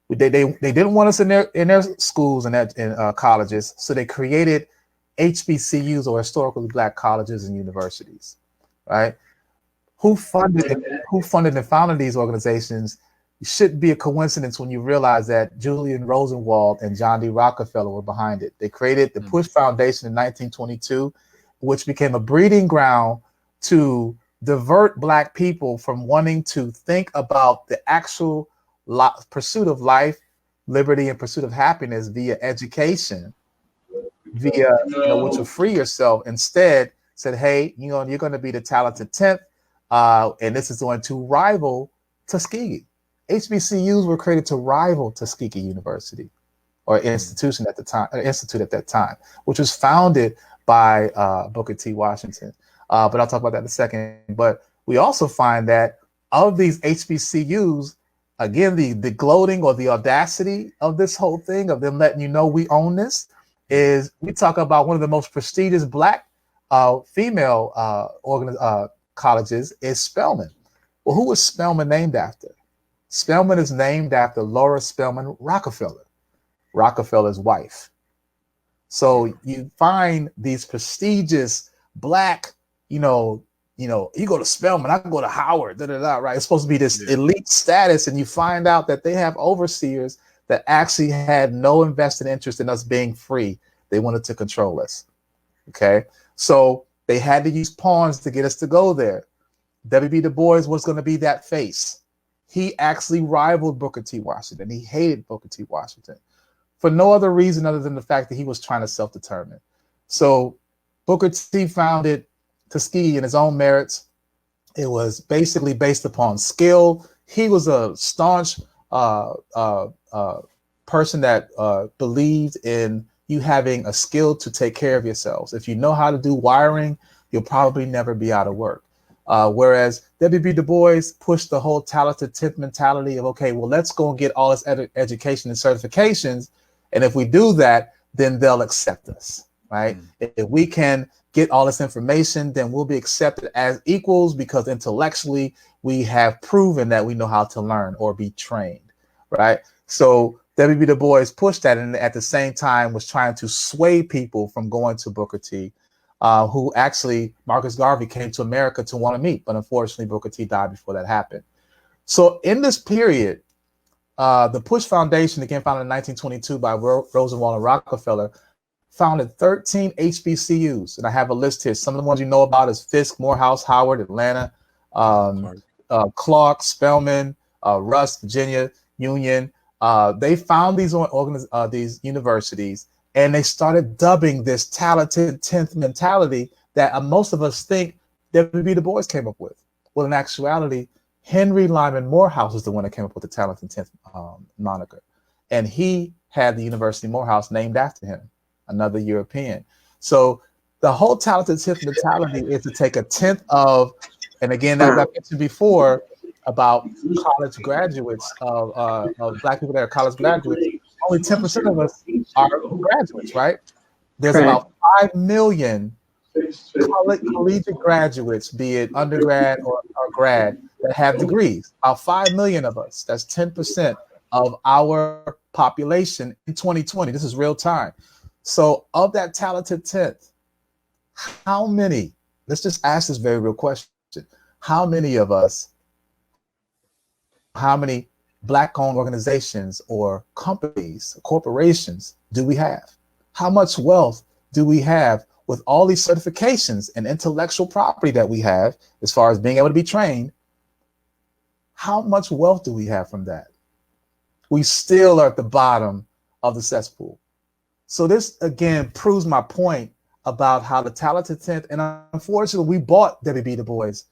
S3: They didn't want us in their schools and in colleges, so they created HBCUs, or historically Black colleges and universities, right? Who funded and founded these organizations? It shouldn't be a coincidence when you realize that Julian Rosenwald and John D. Rockefeller were behind it. They created the Push Foundation in 1922, which became a breeding ground to divert Black people from wanting to think about the actual pursuit of life, liberty, and pursuit of happiness via education, via which will free yourself. Instead, said, hey, you're going to be the talented 10th, and this is going to rival Tuskegee. HBCUs were created to rival Tuskegee University, or institute at that time, which was founded by Booker T. Washington. But I'll talk about that in a second. But we also find that of these HBCUs, again, the gloating or the audacity of this whole thing, of them letting you know we own this, is we talk about one of the most prestigious Black female colleges is Spelman. Well, who was Spelman named after? Spelman is named after Laura Spelman Rockefeller, Rockefeller's wife. So you find these prestigious Black, you go to Spelman, I can go to Howard, right? It's supposed to be this elite status, and you find out that they have overseers that actually had no invested interest in us being free. They wanted to control us, okay? So they had to use pawns to get us to go there. W.B. Du Bois was going to be that face. He actually rivaled Booker T. Washington. He hated Booker T. Washington for no other reason other than the fact that he was trying to self-determine. So Booker T. founded Tuskegee in his own merits. It was basically based upon skill. He was a staunch person that believed in you having a skill to take care of yourselves. If you know how to do wiring, you'll probably never be out of work. Whereas W.B. Du Bois pushed the whole talented 10th mentality of, okay, well, let's go and get all this education and certifications. And if we do that, then they'll accept us, right? If we can get all this information, then we'll be accepted as equals because intellectually we have proven that we know how to learn or be trained, right? So W.B. Du Bois pushed that, and at the same time was trying to sway people from going to Booker T, who actually Marcus Garvey came to America to want to meet, but unfortunately Booker T died before that happened. So in this period, the Push Foundation, again founded in 1922 by Rosenwald and Rockefeller, founded 13 HBCUs, and I have a list here. Some of the ones you know about is Fisk, Morehouse, Howard, Atlanta, Clark, Spelman, Rusk, Virginia, Union. They found these universities, and they started dubbing this talented 10th mentality that most of us think W.B. Du Bois came up with. Well, in actuality, Henry Lyman Morehouse is the one that came up with the talented 10th moniker. And he had the University Morehouse named after him, another European. So the whole talented 10th mentality is to take a 10th of, and again, as I mentioned before, about college graduates of Black people that are college graduates, only 10% of us are graduates, right? There's about 5 million collegiate graduates, be it undergrad or grad, that have degrees. About 5 million of us. That's 10% of our population in 2020. This is real time. So of that talented 10th, how many, let's just ask this very real question. How many of us, how many Black-owned organizations or companies, corporations do we have? How much wealth do we have with all these certifications and intellectual property that we have as far as being able to be trained? How much wealth do we have from that? We still are at the bottom of the cesspool. So this, again, proves my point about how the talented 10th, and unfortunately, we bought W.B. Du Bois'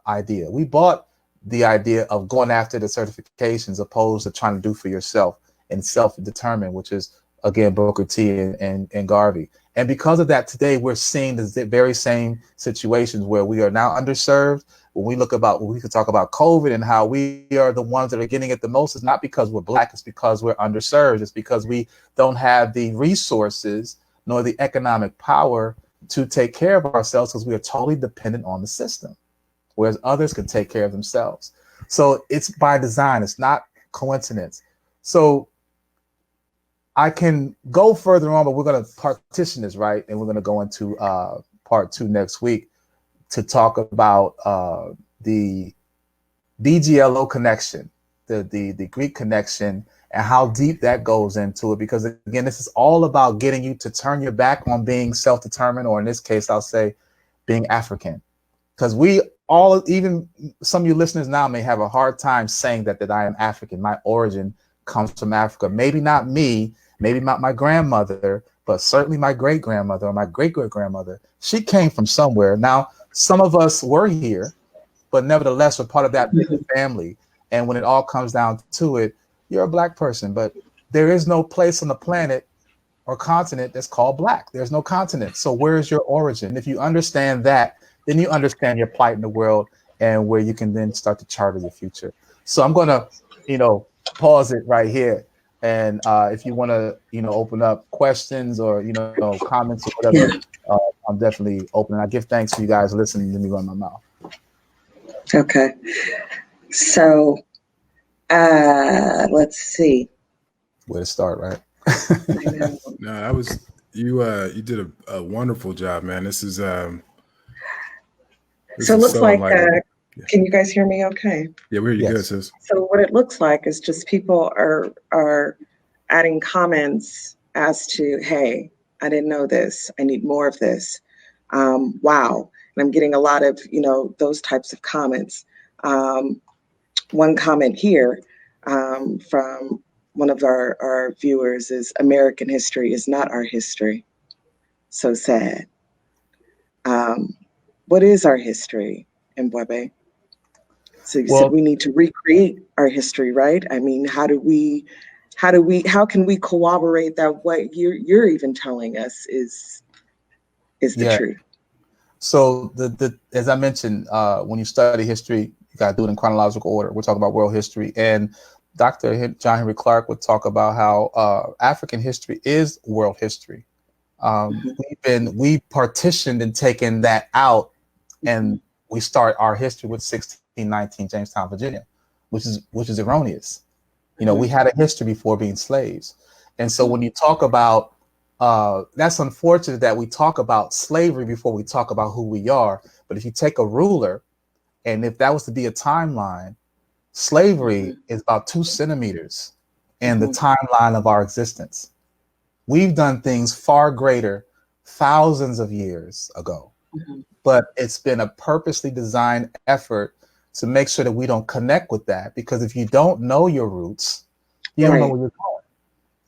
S3: idea. We bought the idea of going after the certifications opposed to trying to do for yourself and self-determine, which is, again, Booker T and Garvey. And because of that, today we're seeing the very same situations where we are now underserved. When we could talk about COVID and how we are the ones that are getting it the most, it's not because we're Black, it's because we're underserved. It's because we don't have the resources nor the economic power to take care of ourselves, because we are totally dependent on the system, whereas others can take care of themselves. So it's by design, it's not coincidence. So I can go further on, but we're going to partition this, right? And we're going to go into part 2 next week to talk about the BGLO connection, the Greek connection, and how deep that goes into it. Because again, this is all about getting you to turn your back on being self-determined, or in this case, I'll say being African. Because we all, even some of you listeners now may have a hard time saying that I am African. My origin comes from Africa. Maybe not me, maybe not my grandmother, but certainly my great-grandmother or my great-great-grandmother. She came from somewhere. Now, some of us were here, but nevertheless, we're part of that big family. And when it all comes down to it, you're a Black person, but there is no place on the planet or continent that's called Black. There's no continent. So where is your origin? If you understand that, then you understand your plight in the world and where you can then start to charter your future. So I'm going to, pause it right here. And if you want to, open up questions or, comments or whatever, I'm definitely open. I give thanks to you guys listening to me run my mouth.
S4: Okay. So let's see.
S3: Where to start, right?
S2: No, that was you did a wonderful job, man. This is
S4: so it looks like can you guys hear me okay?
S2: Yeah, we're good, sis.
S4: So what it looks like is just people are adding comments as to, hey, I didn't know this. I need more of this. Wow. And I'm getting a lot of, those types of comments. One comment here from one of our viewers is, American history is not our history. So sad. What is our history, Mbwebe? So you said we need to recreate our history, right? I mean, how can we corroborate that what you're even telling us is the truth?
S3: So as I mentioned, when you study history, you got to do it in chronological order. We're talking about world history, and Dr. John Henry Clark would talk about how African history is world history. We partitioned and taken that out, and we start our history with 1619 Jamestown, Virginia, which is erroneous. We had a history before being slaves, and so when you talk about that's unfortunate that we talk about slavery before we talk about who we are. But if you take a ruler, and if that was to be a timeline, slavery is about 2 centimeters in the timeline of our existence. We've done things far greater thousands of years ago, but it's been a purposely designed effort to make sure that we don't connect with that, because if you don't know your roots, you don't know where you're going.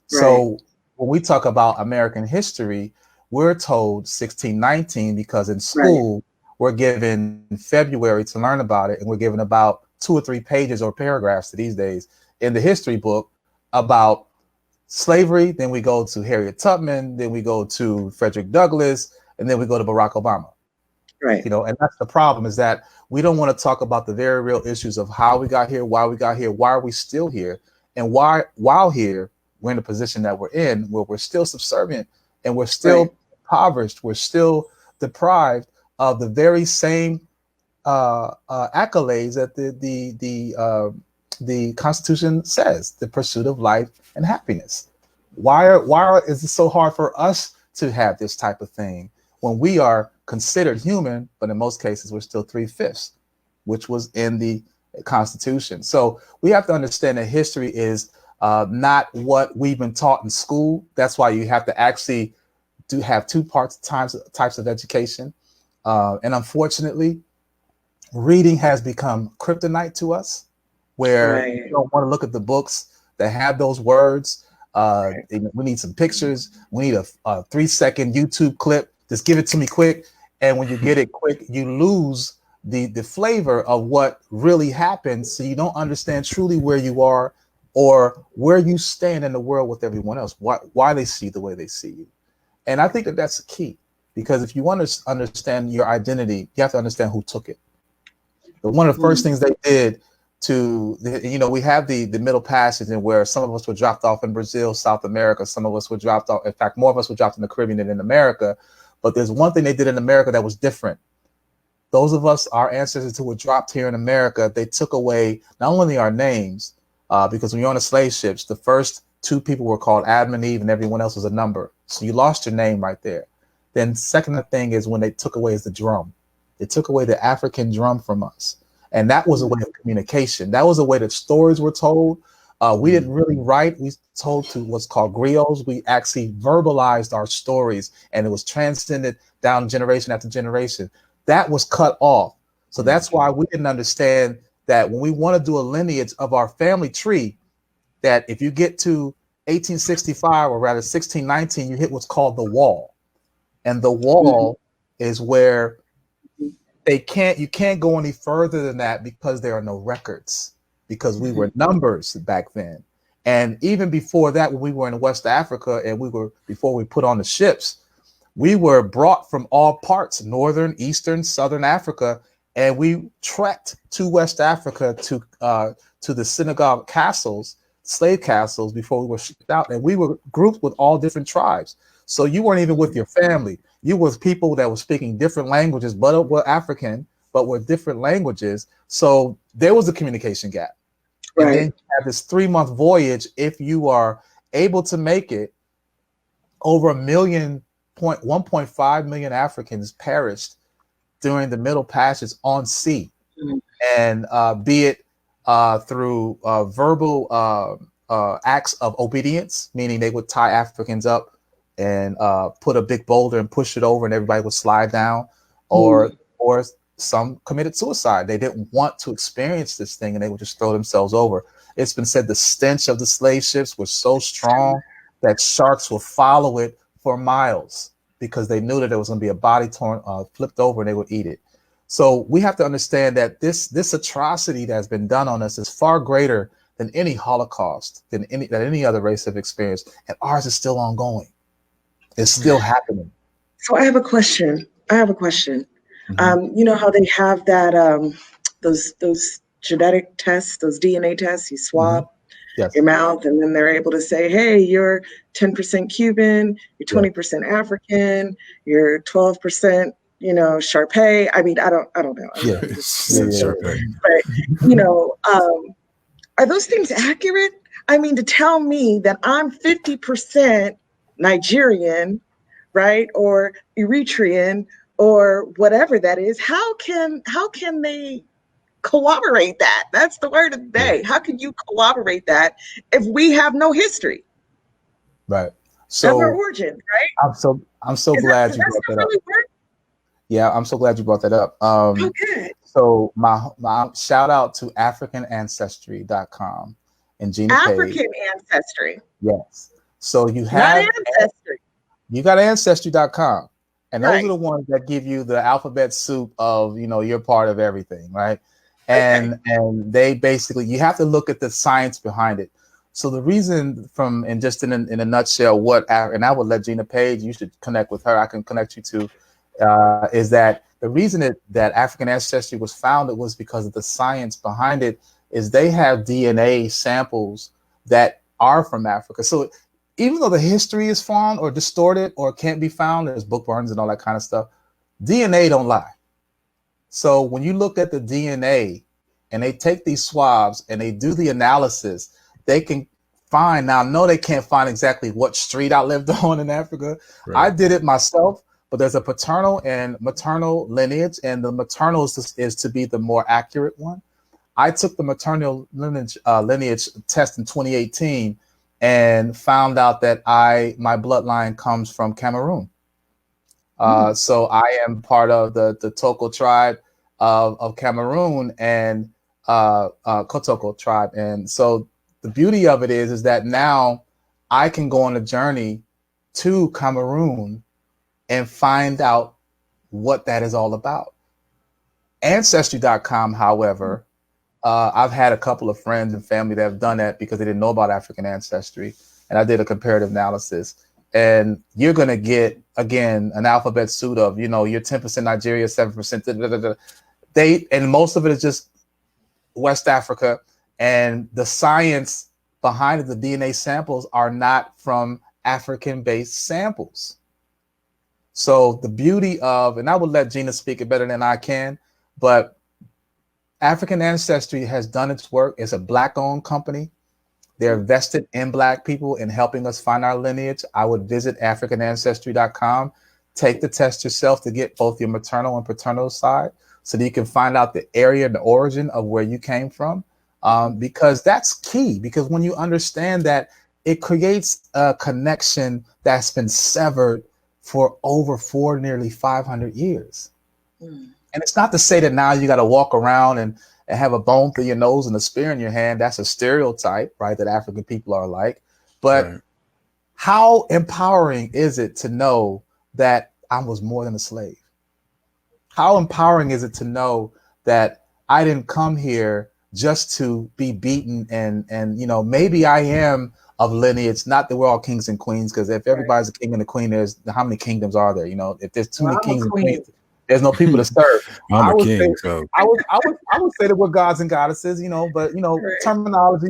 S3: So when we talk about American history, we're told 1619 because in school we're given February to learn about it, and we're given about 2 or 3 pages or paragraphs these days in the history book about slavery. Then we go to Harriet Tubman, then we go to Frederick Douglass, and then we go to Barack Obama.
S4: Right.
S3: And that's the problem, is that we don't want to talk about the very real issues of how we got here, why are we still here, and why, while here, we're in the position that we're in, where we're still subservient and we're still
S4: Right.
S3: impoverished. We're still deprived of the very same accolades that the Constitution says: the pursuit of life and happiness. Why is it so hard for us to have this type of thing when we are considered human, but in most cases we're still 3/5, which was in the Constitution? So we have to understand that history is not what we've been taught in school. That's why you have to actually have two types of education. And unfortunately, reading has become kryptonite to us, where
S4: Right.
S3: you don't want to look at the books that have those words. We need some pictures. We need a 3-second YouTube clip. Just give it to me quick. And when you get it quick, you lose the flavor of what really happened. So you don't understand truly where you are or where you stand in the world with everyone else, why they see the way they see you. And I think that that's the key, because if you want to understand your identity, you have to understand who took it. But one of the first things they did we have the Middle Passage, and where some of us were dropped off in Brazil, South America. Some of us were dropped off. In fact, more of us were dropped in the Caribbean than in America. But there's one thing they did in America that was different. Those of us, our ancestors who were dropped here in America, they took away not only our names, because when you're on the slave ships, the first 2 people were called Adam and Eve, and everyone else was a number. So you lost your name right there. Then second thing is when they took away is the drum. They took away the African drum from us. And that was a way of communication. That was a way that stories were told. We didn't really write. We told to what's called griots. We actually verbalized our stories, and it was transcended down generation after generation. That was cut off. So that's why we didn't understand that when we want to do a lineage of our family tree, that if you get to 1865, or rather 1619, you hit what's called the wall. And the wall is where you can't go any further than that, because there are no records, because we were numbers back then. And even before that, when we were in West Africa and before we put on the ships, we were brought from all parts, northern, eastern, southern Africa, and we trekked to West Africa to the synagogue castles, slave castles, before we were shipped out. And we were grouped with all different tribes. So you weren't even with your family. You were people that were speaking different languages, but were African, but were different languages. So there was a communication gap. Right. And then you have this 3-month voyage. If you are able to make it, over 1.5 million Africans perished during the Middle Passage on sea. And be it through verbal acts of obedience, meaning they would tie Africans up and put a big boulder and push it over, and everybody would slide down, or some committed suicide. They didn't want to experience this thing, and they would just throw themselves over. It's been said the stench of the slave ships was so strong that sharks would follow it for miles, because they knew that there was going to be a body flipped over, and they would eat it. So we have to understand that this atrocity that has been done on us is far greater than any Holocaust, than any other race have experienced, and ours is still ongoing. It's still happening.
S4: So I have a question. You know how they have that those genetic tests, those DNA tests, you swab your mouth, and then they're able to say, hey, you're 10% Cuban, you're 20% African, you're 12%, Sharpei. I mean, I don't know.
S2: Sharpei.
S4: But are those things accurate? I mean, to tell me that I'm 50% Nigerian, right, or Eritrean, or whatever that is, how can they corroborate that? That's the word of the day. How can you corroborate that if we have no history?
S3: Right.
S4: So that's our origin, right?
S3: I'm so glad you brought that up. Yeah, I'm so glad you brought that up.
S4: Okay.
S3: So my shout out to AfricanAncestry.com and Gina
S4: African
S3: Page.
S4: Ancestry.
S3: Yes. So you have
S4: not Ancestry.
S3: You got Ancestry.com. And those are the ones that give you the alphabet soup of, you're part of everything, right? And they basically, you have to look at the science behind it. So the reason in a nutshell, and I would let Gina Page, you should connect with her, I can connect you to, is that the reason that African Ancestry was founded was because of the science behind it. Is they have DNA samples that are from Africa. So even though the history is found or distorted or can't be found, there's book burns and all that kind of stuff. DNA don't lie. So when you look at the DNA and they take these swabs and they do the analysis, they can find, now no, they can't find exactly what street I lived on in Africa. Right. I did it myself, but there's a paternal and maternal lineage, and the maternal is to be the more accurate one. I took the maternal lineage test in 2018 and found out that my bloodline comes from Cameroon. So I am part of the Toko tribe of Cameroon and Kotoko tribe. And so the beauty of it is that now I can go on a journey to Cameroon and find out what that is all about. Ancestry.com, however, I've had a couple of friends and family that have done that because they didn't know about African ancestry. And I did a comparative analysis. And you're going to get, again, an alphabet soup of, you're 10% Nigeria, 7%. And most of it is just West Africa. And the science behind it, the DNA samples are not from African-based samples. So the beauty of, and I will let Gina speak it better than I can, but African Ancestry has done its work. It's a Black-owned company. They're vested in Black people in helping us find our lineage. I would visit AfricanAncestry.com, take the test yourself to get both your maternal and paternal side so that you can find out the area and the origin of where you came from, because that's key. Because when you understand that, it creates a connection that's been severed for over nearly 500 years. And it's not to say that now you got to walk around and have a bone through your nose and a spear in your hand. That's a stereotype, right, that African people are like. But how empowering is it to know that I was more than a slave? How empowering is it to know that I didn't come here just to be beaten and maybe I am of lineage, not that we're all kings and queens, because if everybody's a king and a queen, there's how many kingdoms are there? If there's too many kings and queens, there's no people to serve.
S2: I'm a king, so
S3: I would say that we're gods and goddesses, but terminology,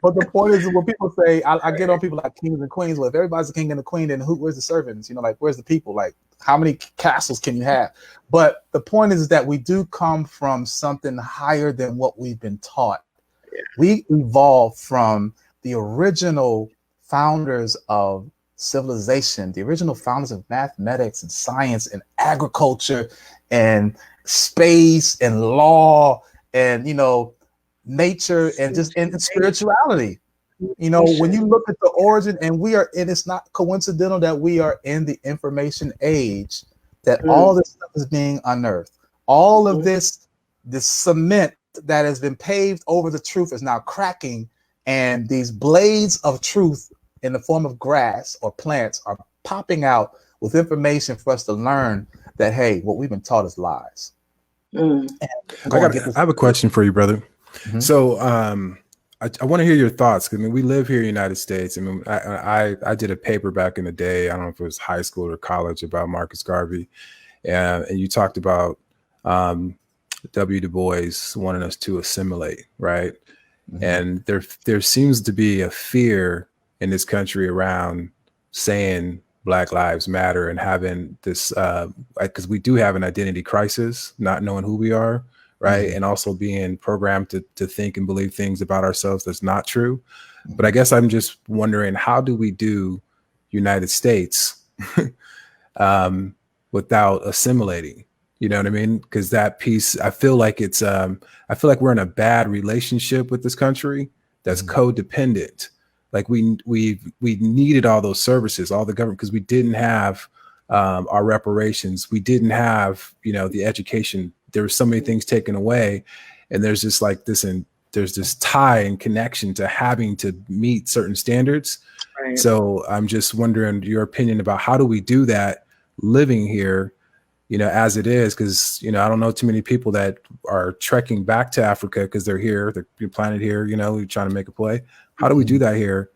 S3: but the point is when people say, I get on people like kings and queens. Well, if everybody's a king and a queen, then where's the servants? Where's the people? Like, how many castles can you have? But the point is that we do come from something higher than what we've been taught. Yeah. We evolved from the original founders of civilization, the original founders of mathematics and science and agriculture and space and law and nature and just and spirituality. When you look at the origin, and it's not coincidental that we are in the information age, that all this stuff is being unearthed. All of this cement that has been paved over the truth is now cracking, and these blades of truth in the form of grass or plants are popping out with information for us to learn that, hey, what we've been taught is lies.
S2: I have a question for you, brother. Mm-hmm. So I want to hear your thoughts. I mean, we live here in the United States. I mean, I did a paper back in the day. I don't know if it was high school or college about Marcus Garvey. And you talked about W. Du Bois wanting us to assimilate, right? Mm-hmm. And there seems to be a fear in this country around saying Black Lives Matter and having this, because we do have an identity crisis, not knowing who we are, right? Mm-hmm. And also being programmed to think and believe things about ourselves that's not true. Mm-hmm. But I guess I'm just wondering, how do we do United States without assimilating? You know what I mean? Because that piece, I feel like we're in a bad relationship with this country that's codependent. Like we needed all those services, all the government, because we didn't have our reparations. We didn't have, the education. There were so many things taken away, and there's just like this, and there's this tie and connection to having to meet certain standards. Right. So I'm just wondering your opinion about how do we do that living here, as it is, because, I don't know too many people that are trekking back to Africa because they're here, they're planted here, we're trying to make a play. How do we do that here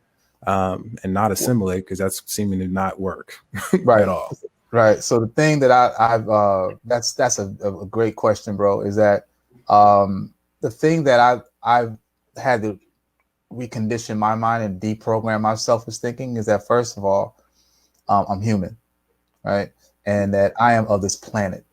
S2: and not assimilate? Because that's seeming to not work
S3: right
S2: at all.
S3: Right. So the thing that I've that's a great question, bro, is that the thing that I've had to recondition my mind and deprogram my selfish thinking is that, first of all, I'm human, right? And that I am of this planet,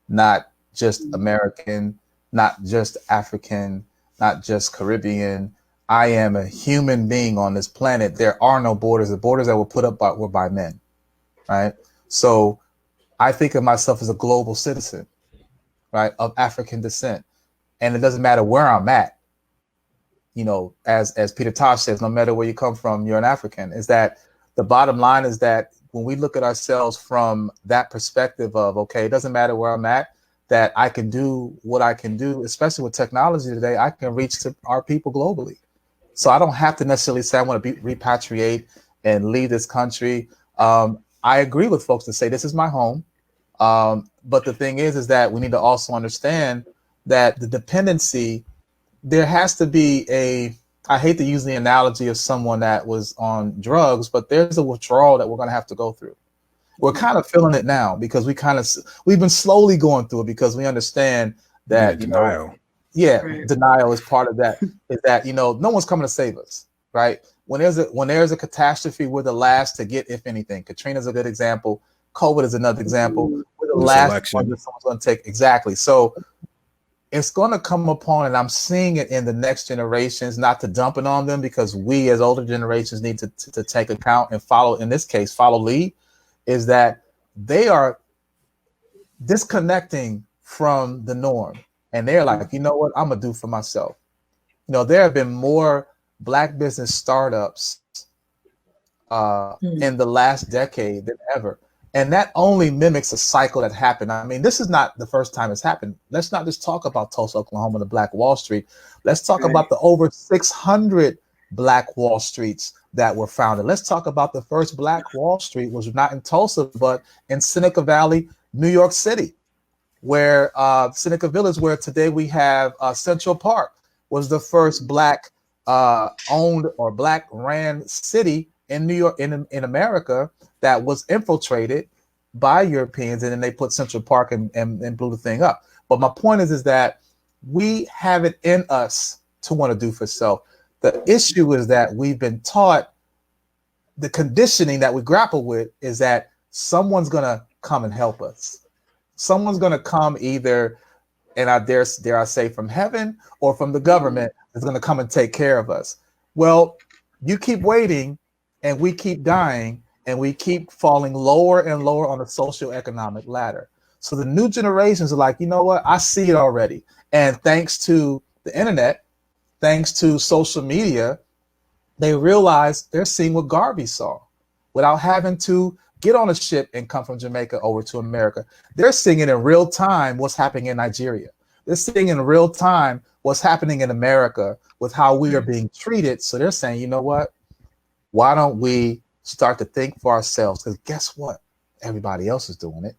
S3: not just American, not just African, not just Caribbean. I am a human being on this planet. There are no borders. The borders that were put up were by men, right? So I think of myself as a global citizen, right, of African descent. And it doesn't matter where I'm at. You know, as Peter Tosh says, no matter where you come from, you're an African. Is that the bottom line is that when we look at ourselves from that perspective of, okay, it doesn't matter where I'm at, that I can do what I can do, especially with technology today, I can reach to our people globally. So I don't have to necessarily say I want to repatriate and leave this country. I agree with folks that say this is my home. But the thing is that we need to also understand that the dependency, there has to be I hate to use the analogy of someone that was on drugs, but there's a withdrawal that we're going to have to go through. We're kind of feeling it now because we've been slowly going through it because we understand that,
S2: denial.
S3: Denial is part of that, is that, no one's coming to save us, right? When there's a catastrophe, we're the last to get, if anything. Katrina's a good example. COVID is another example. We're the last one that someone's going to take. Exactly. So it's going to come upon, and I'm seeing it in the next generations, not to dump it on them, because we as older generations need to take account and follow, in this case, follow lead, is that they are disconnecting from the norm. And they're like, you know what, I'm going to do for myself. There have been more Black business startups in the last decade than ever. And that only mimics a cycle that happened. I mean, this is not the first time it's happened. Let's not just talk about Tulsa, Oklahoma, the Black Wall Street. Let's talk about the over 600 Black Wall Streets that were founded. Let's talk about the first Black Wall Street, was not in Tulsa, but in Seneca Valley, New York City, where Seneca Village, where today we have Central Park, was the first Black owned or Black ran city in New York, in America, that was infiltrated by Europeans, and then they put Central Park and blew the thing up. But my point is that we have it in us to want to do for self. The issue is that we've been taught, the conditioning that we grapple with is that someone's going to come and help us. Someone's going to come either, and I dare I say, from heaven or from the government, is going to come and take care of us. Well, you keep waiting, and we keep dying, and we keep falling lower and lower on the socioeconomic ladder. So the new generations are like, you know what? I see it already. And thanks to the internet, thanks to social media, they realize they're seeing what Garvey saw without having to get on a ship and come from Jamaica over to America. They're seeing it in real time what's happening in Nigeria. They're seeing in real time what's happening in America with how we are being treated. So they're saying, you know what? Why don't we start to think for ourselves? Because guess what? Everybody else is doing it.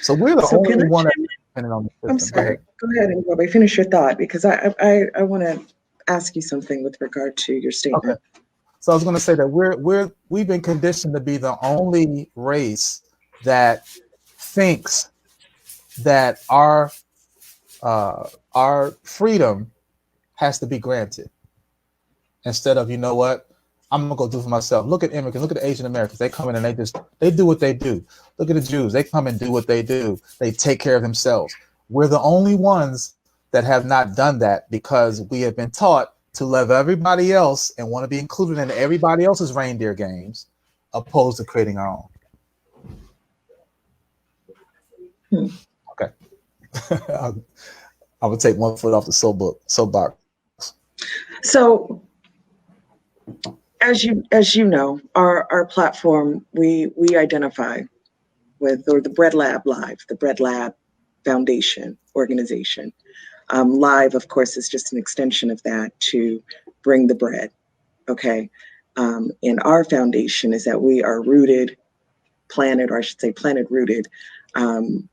S3: So we're the only one that's dependent on the system.
S4: I'm sorry. Go ahead and Bobby, finish your thought, because I want to ask you something with regard to your statement.
S3: Okay. So I was going to say that we've been conditioned to be the only race that thinks that our freedom has to be granted, instead of, you know what, I'm gonna go do for myself. Look at immigrants, look at the Asian Americans. They come in and they do what they do. Look at the Jews, they come and do what they do. They take care of themselves. We're the only ones that have not done that, because we have been taught to love everybody else and want to be included in everybody else's reindeer games, opposed to creating our own. Okay. I'm gonna take one foot off the soapbox.
S4: So, as you know, our platform, we identify with, or the Bread Lab Live, the Bread Lab Foundation organization. Live, of course, is just an extension of that, to bring the bread. Okay. And our foundation is that we are rooted, planted, or I should say planted rooted in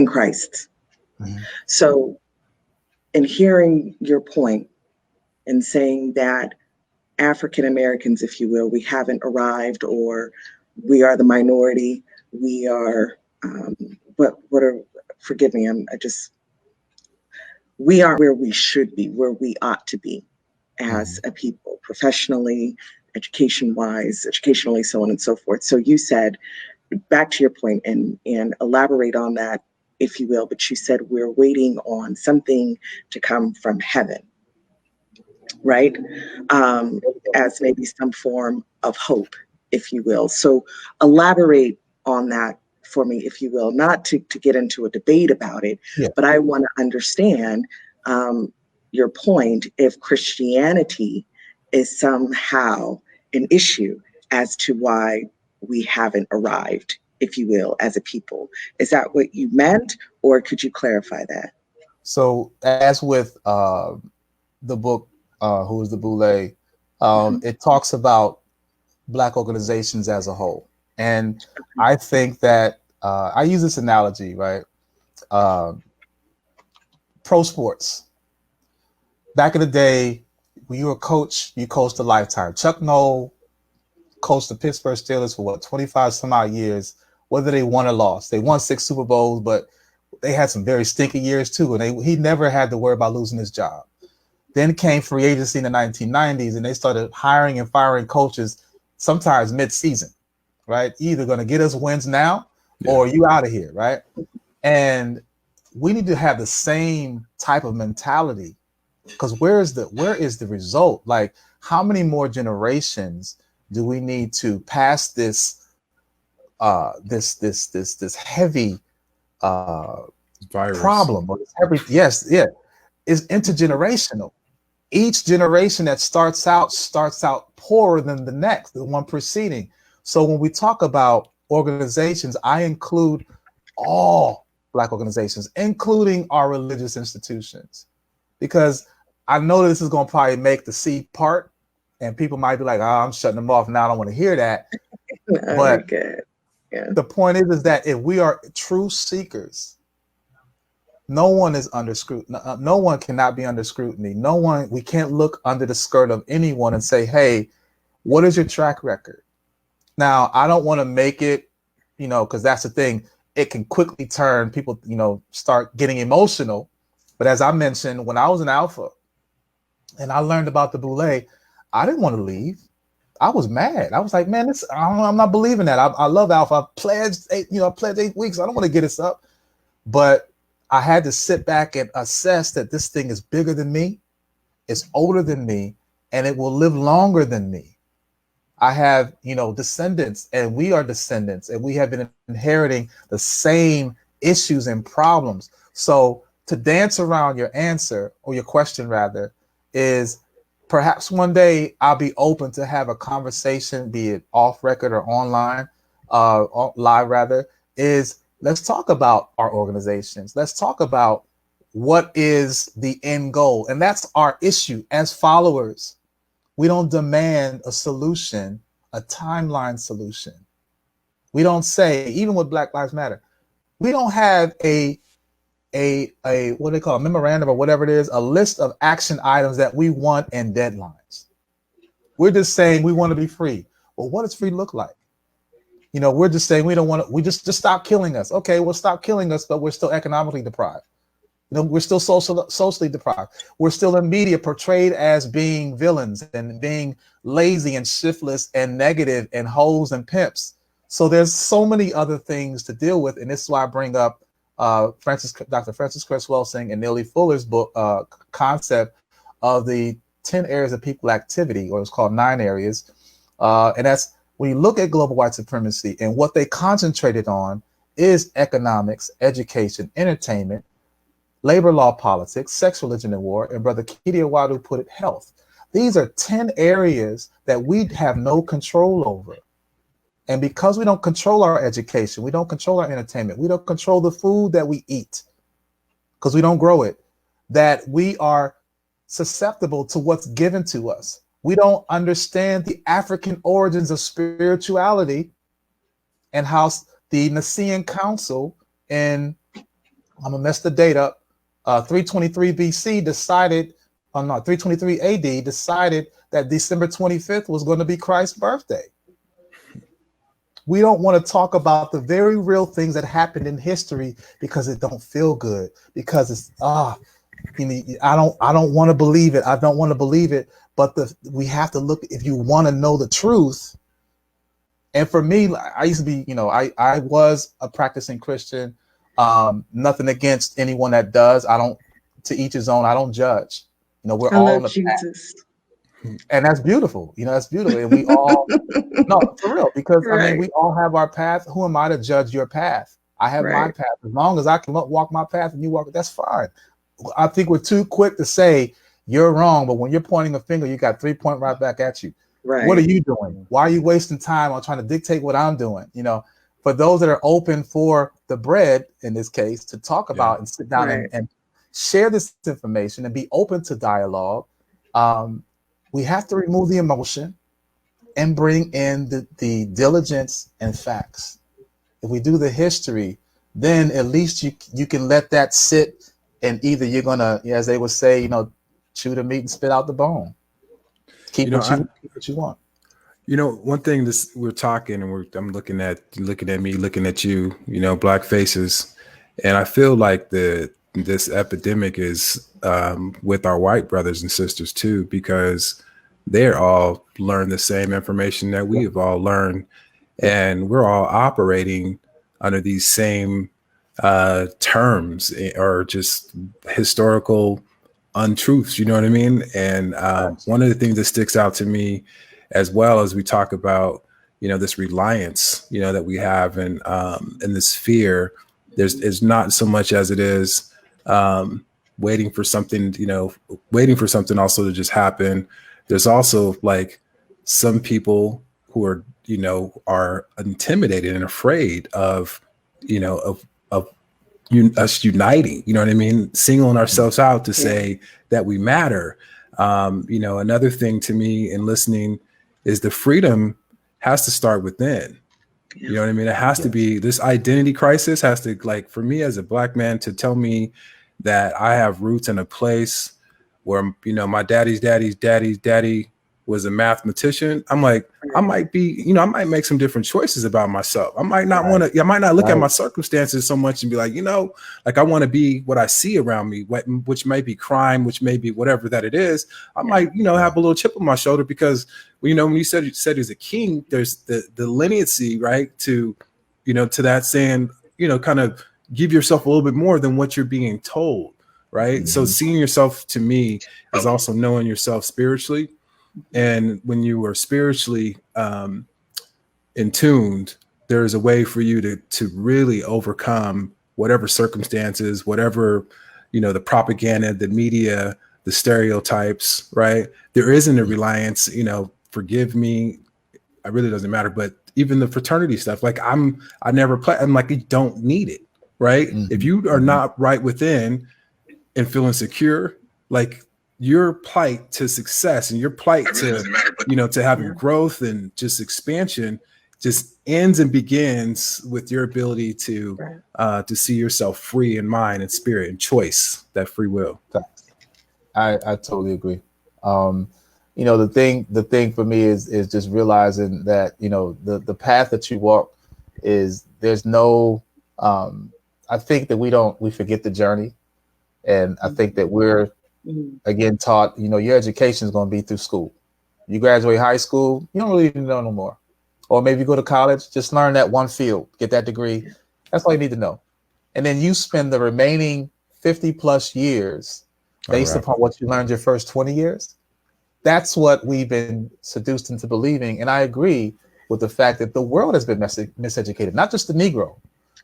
S4: Christ. Mm-hmm. So in hearing your point and saying that African Americans, if you will, we haven't arrived, or we are the minority, we are, forgive me, we aren't where we should be, where we ought to be. as a people, professionally, education-wise, educationally, so on and so forth. So you said, back to your point, and elaborate on that, if you will, but you said we're waiting on something to come from heaven, right? As maybe some form of hope, if you will. So elaborate on that for me, if you will, not to get into a debate about it, but I want to understand your point if Christianity is somehow an issue as to why we haven't arrived, if you will, as a people. Is that what you meant, or could you clarify that?
S3: So as with the book, Who IZ the Boulé, it talks about Black organizations as a whole. And I think that I use this analogy, right? Pro sports. Back in the day, when you were a coach, you coached a lifetime. Chuck Noll coached the Pittsburgh Steelers for 25 some odd years, whether they won or lost. They won 6 Super Bowls, but they had some very stinky years too. And he never had to worry about losing his job. Then came free agency in the 1990s, and they started hiring and firing coaches sometimes mid-season, right? Either going to get us wins now or you out of here, right? And we need to have the same type of mentality, because where is the result? Like, how many more generations do we need to pass this this heavy
S2: virus
S3: problem, or this heavy, is intergenerational. Each generation that starts out poorer than the next, the one preceding. So when we talk about organizations, I include all Black organizations, including our religious institutions, because I know this is going to probably make the C part, and people might be like, "Oh, I'm shutting them off now. I don't want to hear that." But the point is that if we are true seekers, no one is under scrutiny. No one cannot be under scrutiny. We can't look under the skirt of anyone and say, "Hey, what is your track record?" Now, I don't want to make it, because that's the thing. It can quickly turn people, start getting emotional. But as I mentioned, when I was in Alpha and I learned about the Boule, I didn't want to leave. I was mad. I was like, man, I'm not believing that. I love Alpha. I pledged 8 weeks. I don't want to get us up. But I had to sit back and assess that this thing is bigger than me, it's older than me, and it will live longer than me. I have, descendants, and we are descendants, and we have been inheriting the same issues and problems. So to dance around your answer, or your question rather, is perhaps one day I'll be open to have a conversation, be it off record or online, live rather, is let's talk about our organizations. Let's talk about what is the end goal. And that's our issue as followers. We don't demand a solution, a timeline solution. We don't say, even with Black Lives Matter, we don't have a what they call a memorandum or whatever it is, a list of action items that we want and deadlines. We're just saying we want to be free. Well, what does free look like? We're just saying we don't want to, we just stop killing us. Okay, well, stop killing us, but we're still economically deprived. We're still socially deprived. We're still in media portrayed as being villains and being lazy and shiftless and negative and hoes and pimps. So there's so many other things to deal with. And this is why I bring up Dr. Francis Creswell Singh and Neely Fuller's book concept of the 10 areas of people activity, or it's called 9 areas. And that's when you look at global white supremacy, and what they concentrated on is economics, education, entertainment, labor law, politics, sex, religion, and war, and Brother Kidi Awadu put it, health. These are 10 areas that we have no control over. And because we don't control our education, we don't control our entertainment, we don't control the food that we eat, because we don't grow it, that we are susceptible to what's given to us. We don't understand the African origins of spirituality and how the Nicene Council in, I'm gonna mess the date up, 323 BC decided, 323 AD decided that December 25th was going to be Christ's birthday. We don't want to talk about the very real things that happened in history because it don't feel good, because it's I don't want to believe it. I don't want to believe it. But we have to look, if you want to know the truth. And for me, I used to be, I was a practicing Christian. Nothing against anyone that does. To each his own. I don't judge. We're all on the
S4: Jesus.
S3: path. And that's beautiful. That's beautiful. And we all, no, for real, because
S4: Right.
S3: we all have our path. Who am I to judge your path? I have my path. As long as I can walk my path and you walk, that's fine. I think we're too quick to say you're wrong, but when you're pointing a finger, you got 3 point right back at you.
S4: Right.
S3: What are you doing? Why are you wasting time on trying to dictate what I'm doing? For those that are open for the bread, in this case, to talk about and sit down and share this information and be open to dialogue, we have to remove the emotion and bring in the diligence and facts. If we do the history, then at least you can let that sit, and either you're gonna, as they would say, chew the meat and spit out the bone. Keep what you want.
S2: One thing we're talking, and I'm looking at me, looking at you, black faces, and I feel like this epidemic is with our white brothers and sisters too, because they're all learned the same information that we have all learned, and we're all operating under these same terms or just historical untruths. You know what I mean? And one of the things that sticks out to me, as well as we talk about, this reliance, that we have, and this fear, it's not so much as it is waiting for something also to just happen. There's also like some people who are, are intimidated and afraid of us uniting, you know what I mean? Singling ourselves out to say that we matter. Another thing to me in listening is the freedom has to start within. You know what I mean? It has to be, this identity crisis has to, like, for me as a black man, to tell me that I have roots in a place where, my daddy's daddy was a mathematician. I'm like, I might be, I might make some different choices about myself. I might not want to, I might not look at my circumstances so much and be like, like I want to be what I see around me, which may be crime, which may be whatever that it is. I might, have a little chip on my shoulder because, when you said he's a king, there's the leniency, right? To that saying, kind of give yourself a little bit more than what you're being told, right? Mm-hmm. So seeing yourself, to me, is also knowing yourself spiritually. And when you are spiritually in tuned, there is a way for you to really overcome whatever circumstances, whatever, the propaganda, the media, the stereotypes, right? There isn't a reliance, forgive me, it really doesn't matter. But even the fraternity stuff, like I'm like, you don't need it, right? Mm-hmm. If you are not right within and feel insecure, like, your plight to success and your plight to having growth and just expansion just ends and begins with your ability to see yourself free in mind and spirit and choice, that free will.
S3: I totally agree. The thing for me is just realizing that, the path that you walk there's no, I think that we forget the journey. And I think that we're, again, taught, your education is going to be through school. You graduate high school, you don't really need to know no more. Or maybe you go to college, just learn that one field, get that degree. That's all you need to know. And then you spend the remaining 50 plus years based upon what you learned your first 20 years. That's what we've been seduced into believing. And I agree with the fact that the world has been miseducated, not just the Negro.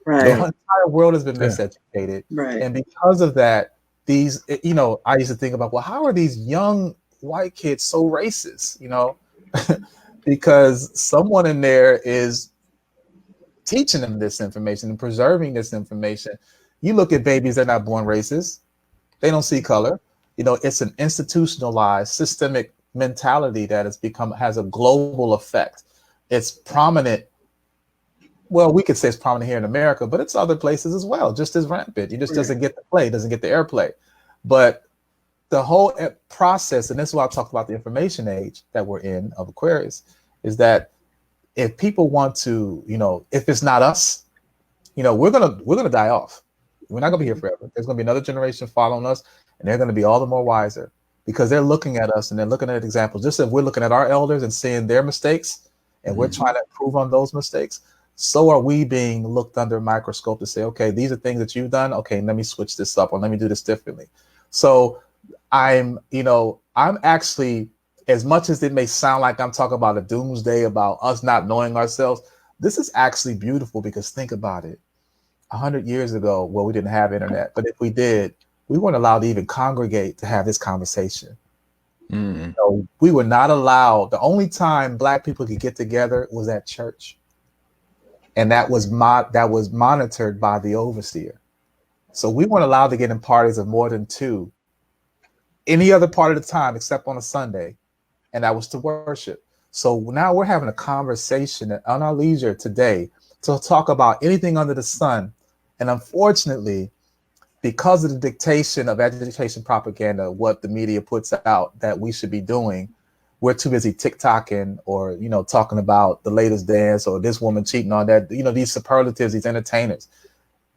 S4: Right.
S3: The entire world has been miseducated. Right. And because of that, these, I used to think about, well, how are these young white kids so racist? Because someone in there is teaching them this information and preserving this information. You look at babies, they're not born racist. They don't see color. It's an institutionalized systemic mentality that has a global effect. It's prominent. Well, we could say it's prominent here in America, but it's other places as well, just as rampant. It just doesn't get the play, doesn't get the airplay. But the whole process, and this is why I talked about the information age that we're in of Aquarius, is that if people want to, if it's not us, we're gonna die off. We're not gonna be here forever. There's gonna be another generation following us, and they're gonna be all the more wiser. because they're looking at us and they're looking at examples. Just as we're looking at our elders and seeing their mistakes, and we're trying to improve on those mistakes, so are we being looked under a microscope to say, okay, these are things that you've done. Okay, let me switch this up, or let me do this differently. So I'm actually, as much as it may sound like I'm talking about a doomsday about us not knowing ourselves, this is actually beautiful, because think about it. 100 years ago, well, we didn't have internet, but if we did, we weren't allowed to even congregate to have this conversation. So we were not allowed. The only time Black people could get together was at church, and that was monitored by the overseer. So we weren't allowed to get in parties of more than 2 any other part of the time except on a Sunday, and that was to worship. So now we're having a conversation on our leisure today to talk about anything under the sun. And unfortunately, because of the dictation of education propaganda, what the media puts out that we should be doing, we're too busy TikToking or, talking about the latest dance or this woman cheating on that, these superlatives, these entertainers.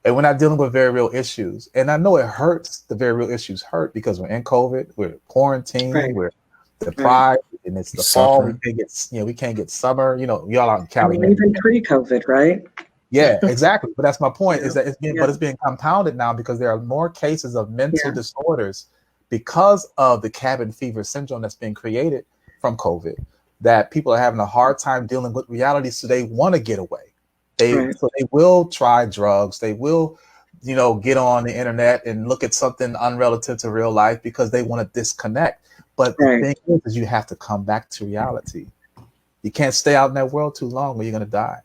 S3: And we're not dealing with very real issues. And I know it hurts. The very real issues hurt because we're in COVID, we're quarantined, right. We're deprived, and it's the fall. We can't get summer. Y'all out in Cali.
S4: Even pre-COVID, right?
S3: Yeah, exactly. But that's my point, is that it's being compounded now because there are more cases of mental disorders because of the cabin fever syndrome that's being created from COVID, that people are having a hard time dealing with reality. So they want to get away. So they will try drugs. They will, get on the internet and look at something unrelative to real life because they want to disconnect. But the thing is you have to come back to reality. You can't stay out in that world too long or you're going to die.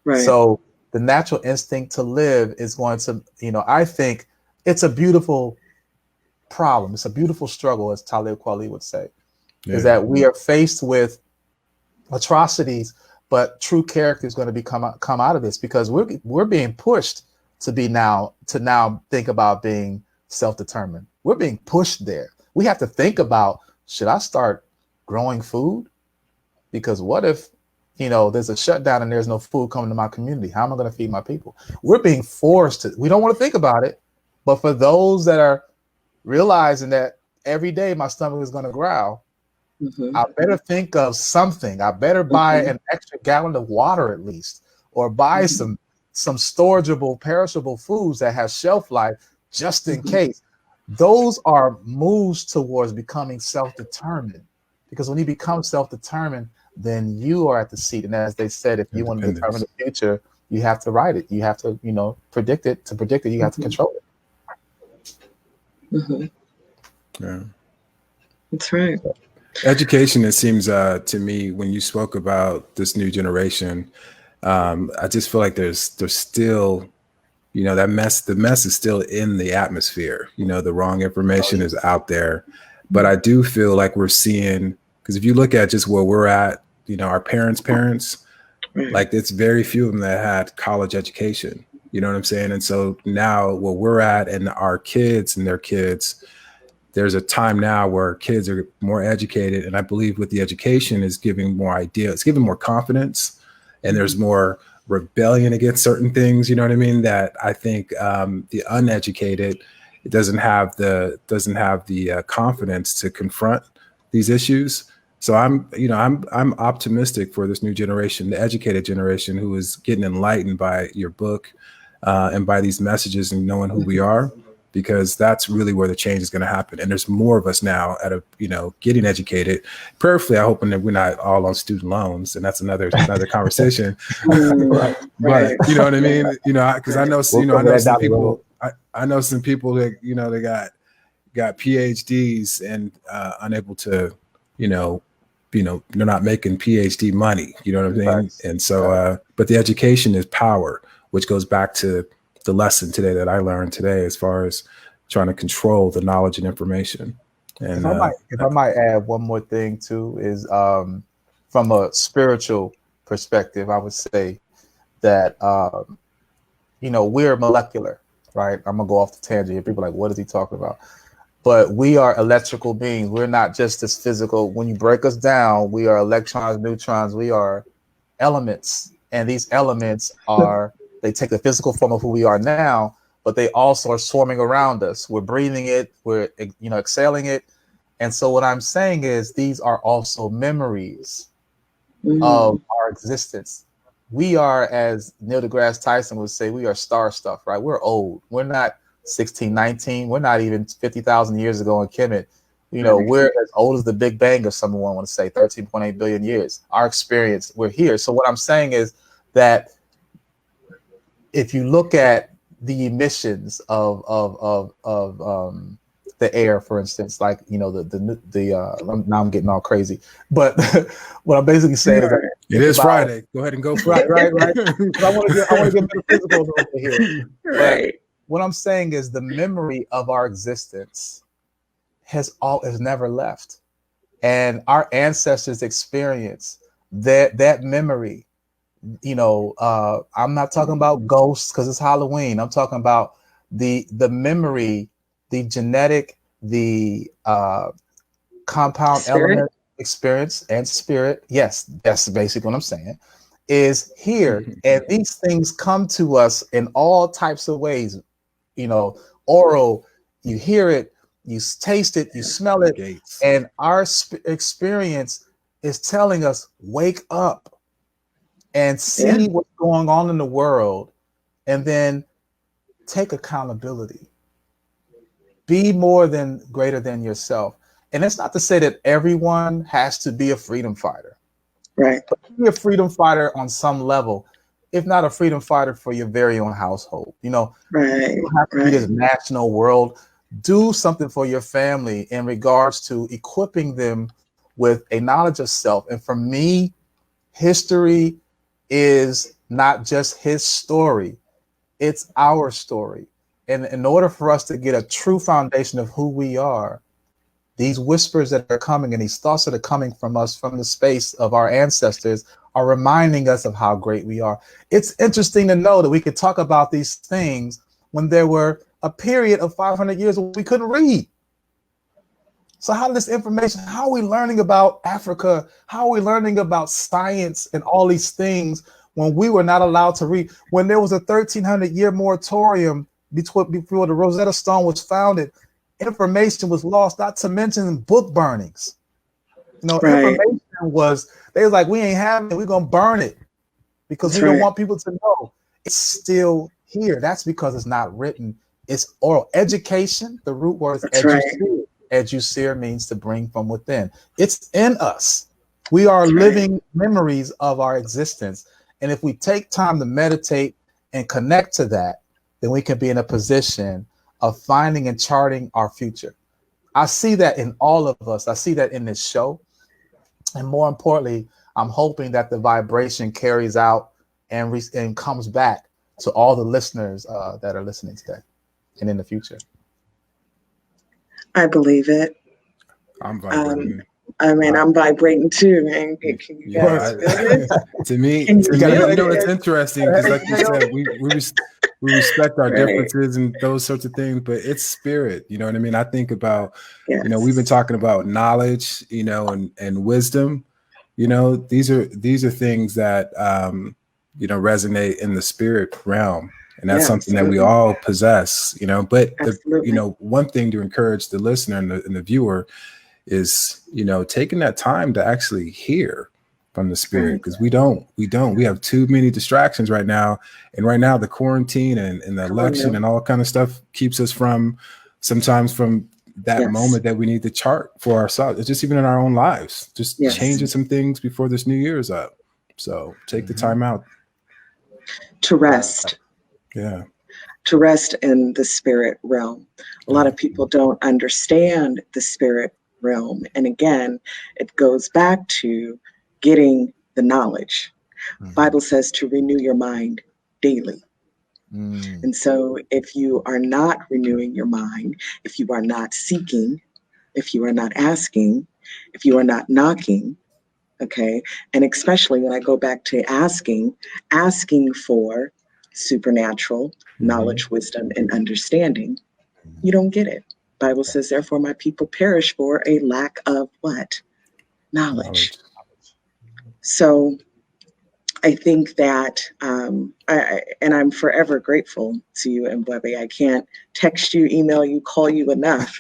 S3: Right. So the natural instinct to live is going to, I think it's a beautiful problem. It's a beautiful struggle, as Talib Kweli would say, is that we are faced with atrocities, but true character is going to come out of this, because we're being pushed to now think about being self-determined. We're being pushed there. We have to think about, should I start growing food? Because what if, there's a shutdown and there's no food coming to my community? How am I going to feed my people? We're being forced to. We don't want to think about it, but for those that are realizing that every day my stomach is going to growl, I better think of something. I better buy an extra gallon of water at least, or buy some storageable, perishable foods that have shelf life just in case. Those are moves towards becoming self-determined, because when you become self-determined, then you are at the seat. And as they said, if you want to determine the future, you have to write it. You have to, predict it. To predict it, you have to control it.
S2: Yeah,
S4: that's right.
S2: Education, it seems to me, when you spoke about this new generation, I just feel like there's still, that mess, the mess is still in the atmosphere. The wrong information is out there. But I do feel like we're seeing, because if you look at just where we're at, our parents, like it's very few of them that had college education. You know what I'm saying? And so now where we're at, and our kids and their kids, there's a time now where kids are more educated. And I believe with the education is giving more ideas, it's giving more confidence, and there's more rebellion against certain things. You know what I mean? That I think the uneducated, it doesn't have the confidence to confront these issues. So I'm optimistic for this new generation, the educated generation, who is getting enlightened by your book and by these messages and knowing who we are, because that's really where the change is going to happen. And there's more of us now getting educated. Prayerfully, I'm hoping that we're not all on student loans, and that's another conversation. But you know what I mean? Because I know some people. I know some people that they got PhDs and unable to they're not making PhD money. You know what I'm saying? Right. And so, but the education is power, which goes back to the lesson today that I learned today, as far as trying to control the knowledge and information. And
S3: if I might add one more thing too, is from a spiritual perspective, I would say that we're molecular, right? I'm gonna go off the tangent here. People are like, what is he talking about? But we are electrical beings. We're not just this physical. When you break us down, we are electrons, neutrons. We are elements, and these elements they take the physical form of who we are now, but they also are swarming around us. We're breathing it, we're exhaling it, And so what I'm saying is these are also memories of our existence. We are, as Neil deGrasse Tyson would say, we are star stuff, right? We're old. We're not 16, 19. We're not even 50,000 years ago in Kemet. You know, we're as old as the Big Bang, if someone want to say 13.8 billion years. Our experience, we're here. So what I'm saying is that if you look at the emissions of the air, for instance, like, you know, now I'm getting all crazy, but what I'm basically saying is that
S2: it is Friday. Go ahead and go for it.
S3: Right. I want to get metaphysical over here.
S4: Right.
S3: But what I'm saying is the memory of our existence has never left, and our ancestors' experience that memory. You know, I'm not talking about ghosts because it's Halloween. I'm talking about the memory, the genetic, the compound element experience and spirit. Yes, that's basically what I'm saying. Is here, and these things come to us in all types of ways. You know, oral. You hear it, you taste it, you smell it, and our experience is telling us, wake up and see what's going on in the world, and then take accountability. Be greater than yourself. And it's not to say that everyone has to be a freedom fighter.
S4: Right.
S3: But be a freedom fighter on some level, if not a freedom fighter for your very own household. You know, you don't have to be this national world. Do something for your family in regards to equipping them with a knowledge of self. And for me, history is not just his story, it's our story. And in order for us to get a true foundation of who we are, these whispers that are coming and these thoughts that are coming from us from the space of our ancestors are reminding us of how great we are. It's interesting to know that we could talk about these things when there were a period of 500 years where we couldn't read. So how this information, how are we learning about Africa? How are we learning about science and all these things when we were not allowed to read? When there was a 1300-year moratorium before the Rosetta Stone was founded, information was lost, not to mention book burnings. You know, information they was like, we ain't having it, we're going to burn it because we don't want people to know. It's still here. That's because it's not written. It's oral. Education, the root word is educere. Educere means to bring from within. It's in us. We are living memories of our existence. And if we take time to meditate and connect to that, then we can be in a position of finding and charting our future. I see that in all of us. I see that in this show. And more importantly, I'm hoping that the vibration carries out and comes back to all the listeners that are listening today and in the future.
S4: I believe it.
S2: I'm vibrating.
S4: I mean, I'm vibrating too, man. Can you guys feel it?
S2: To me, you know, it's interesting because, like you said, we respect our differences and those sorts of things, but it's spirit. You know what I mean? I think about, you know, we've been talking about knowledge, you know, and wisdom. You know, these are things that you know, resonate in the spirit realm. And that's something that we all possess, you know, but you know, one thing to encourage the listener and the viewer is, you know, taking that time to actually hear from the spirit, because we have too many distractions right now. And right now the quarantine and the election and all kind of stuff keeps us sometimes from that moment that we need to chart for ourselves. It's just even in our own lives, just changing some things before this new year is up. So take the time out
S4: to rest. To rest in the spirit realm. A lot of people don't understand the spirit realm. And again, it goes back to getting the knowledge. Bible says to renew your mind daily. And so if you are not renewing your mind, if you are not seeking, if you are not asking, if you are not knocking, okay, and especially when I go back to asking for supernatural knowledge, wisdom, and understanding, you don't get it. Bible says, therefore, my people perish for a lack of what? Knowledge. So I think that, and I'm forever grateful to you, Mbwebe. I can't text you, email you, call you enough,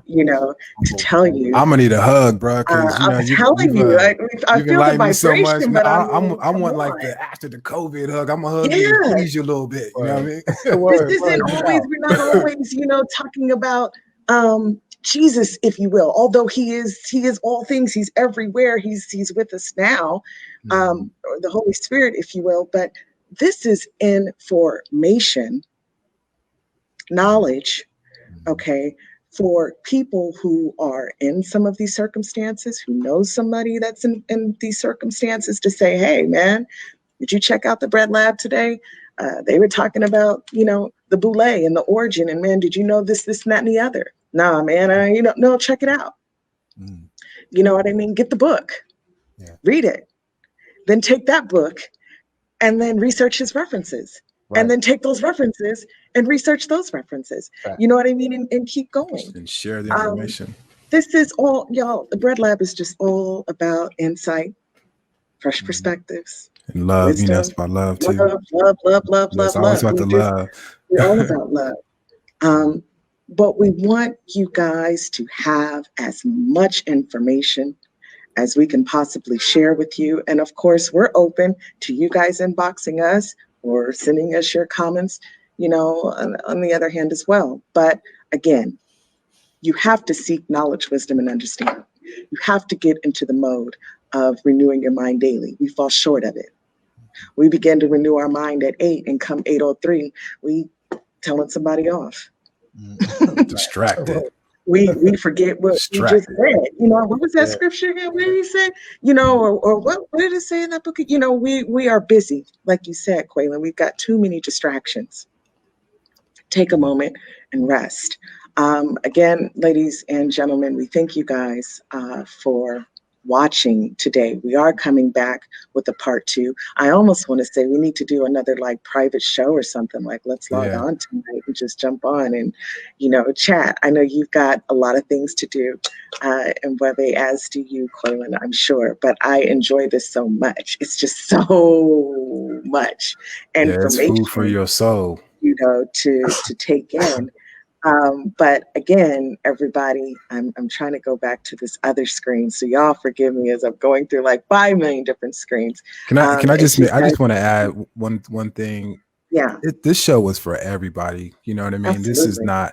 S4: to tell you.
S2: I'm gonna need a hug, bro. Because
S4: I'm telling you, I
S2: you've
S4: feel the
S2: enlightened me so much.
S4: vibration,
S2: Man,
S4: but
S2: I want like the after the COVID hug. I'm gonna hug you and tease you a little bit. You know what I mean?
S4: This isn't always. We're not always, talking about Jesus, if you will. Although he is all things. He's everywhere. He's with us now. Or the Holy Spirit, if you will. But this is information, knowledge, okay, for people who are in some of these circumstances, who know somebody that's in these circumstances, to say, hey, man, did you check out the Bread Lab today? They were talking about, the Boule and the origin. And man, did you know this, and that, and the other? Nah, man, no, check it out. You know what I mean? Get the book, read it, then take that book and then research his references. Right. And then take those references and research those references. Right. You know what I mean? And keep going.
S2: And share the information.
S4: This is all, y'all, the Bread Lab is just all about insight, fresh perspectives.
S2: And love, wisdom, that's about love too.
S4: Love.
S2: It's always about the love.
S4: We're all about love. But we want you guys to have as much information as we can possibly share with you. And of course, we're open to you guys inboxing us or sending us your comments, on the other hand as well. But again, you have to seek knowledge, wisdom, and understanding. You have to get into the mode of renewing your mind daily. We fall short of it. We begin to renew our mind at 8 and come 8:03, we telling somebody off.
S2: Distracted.
S4: We forget what we just read. What was that scripture again? What did he say? Or what did it say in that book? We are busy, like you said, Aqueelah. We've got too many distractions. Take a moment and rest. Again, ladies and gentlemen, we thank you guys for watching today. We are coming back with a part 2. I almost want to say we need to do another private show or something, let's log on tonight and just jump on and chat. I know you've got a lot of things to do, and Webe, as do you, Aqueelah, I'm sure, but I enjoy this so much. It's just so much information.
S2: It's food for your soul,
S4: to take in. But again, everybody, I'm trying to go back to this other screen. So y'all forgive me as I'm going through 5 million different screens.
S2: I just want to add one thing.
S4: Yeah.
S2: This show was for everybody. You know what I mean?
S4: Absolutely.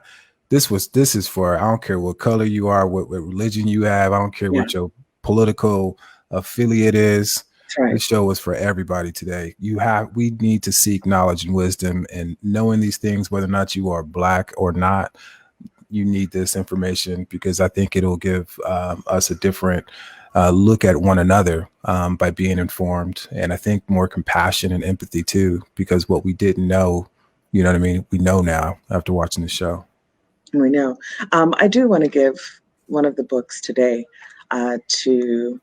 S2: This is for, I don't care what color you are, what religion you have. I don't care what your political affiliate is. Right. This show was for everybody today. We need to seek knowledge and wisdom, and knowing these things, whether or not you are Black or not, you need this information, because I think it'll give us a different look at one another by being informed. And I think more compassion and empathy too, because what we didn't know, you know what I mean? We know now after watching the show.
S4: We know. I do want to give one of the books today to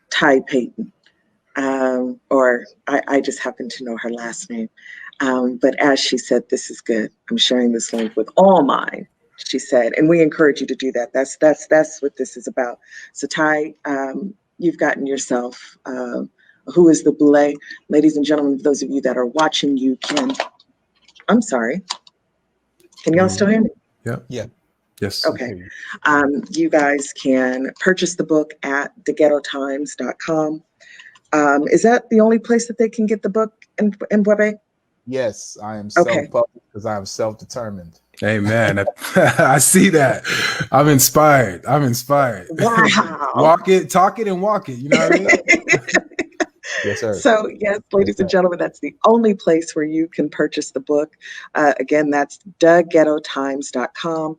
S4: Ty Payton. Or I just happen to know her last name. But as she said, this is good. I'm sharing this link with all mine, she said, and we encourage you to do that. That's what this is about. So Ty, you've gotten yourself, Who is the Boulé? Ladies and gentlemen, those of you that are watching, you can, I'm sorry. Can y'all still hear me?
S2: Yeah. Yes.
S4: Okay. You guys can purchase the book at theghettotimes.com. Is that the only place that they can get the book in Mbwebe?
S3: Yes, I am self-published because I am self-determined.
S2: Amen. I see that. I'm inspired.
S4: Wow.
S2: Walk it, talk it, and walk it. You know what I mean?
S3: Yes, sir.
S4: So, yes, ladies and gentlemen, that's the only place where you can purchase the book. Again, that's theghettotimes.com.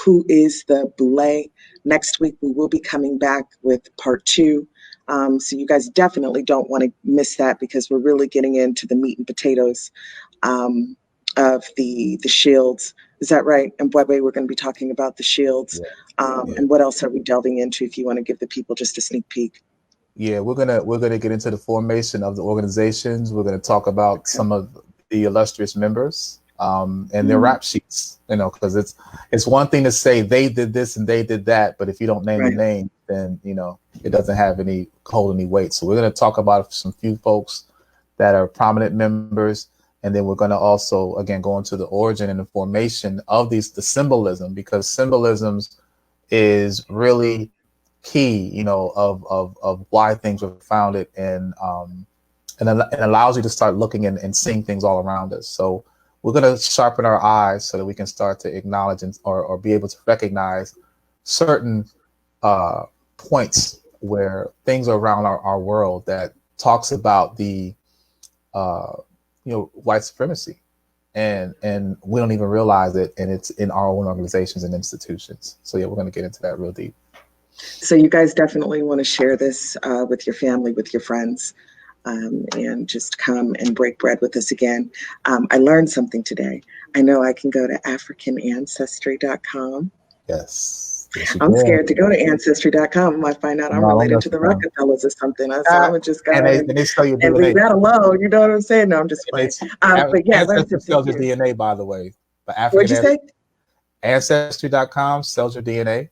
S4: Who is the Boulé? Next week, we will be coming back with part 2. So you guys definitely don't want to miss that, because we're really getting into the meat and potatoes of the shields. Is that right? And Mbwebe, we're going to be talking about the shields. And what else are we delving into, if you want to give the people just a sneak peek?
S3: Yeah, we're gonna get into the formation of the organizations. We're gonna talk about some of the illustrious members and their rap sheets. Because it's one thing to say they did this and they did that, but if you don't name the name, then it doesn't have hold any weight. So we're going to talk about some few folks that are prominent members, and then we're going to also again go into the origin and the formation of the symbolism, because symbolisms is really key, of why things were founded, and it allows you to start looking and seeing things all around us. So we're going to sharpen our eyes so that we can start to acknowledge or be able to recognize certain points where things are around our world that talks about the white supremacy, and we don't even realize it, and it's in our own organizations and institutions. So yeah, we're going to get into that real deep.
S4: So you guys definitely want to share this with your family, with your friends, and just come and break bread with us again. I learned something today. I know I can go to AfricanAncestry.com.
S3: Yes.
S4: I'm scared to go to Ancestry.com. I might find out I'm related to the Rockefellers or something. So I'm going to just go and leave that alone. You know what I'm saying? No, I'm just playing. But yeah,
S3: Ancestry sells your DNA, by the way.
S4: What'd you say?
S3: Ancestry.com sells your DNA.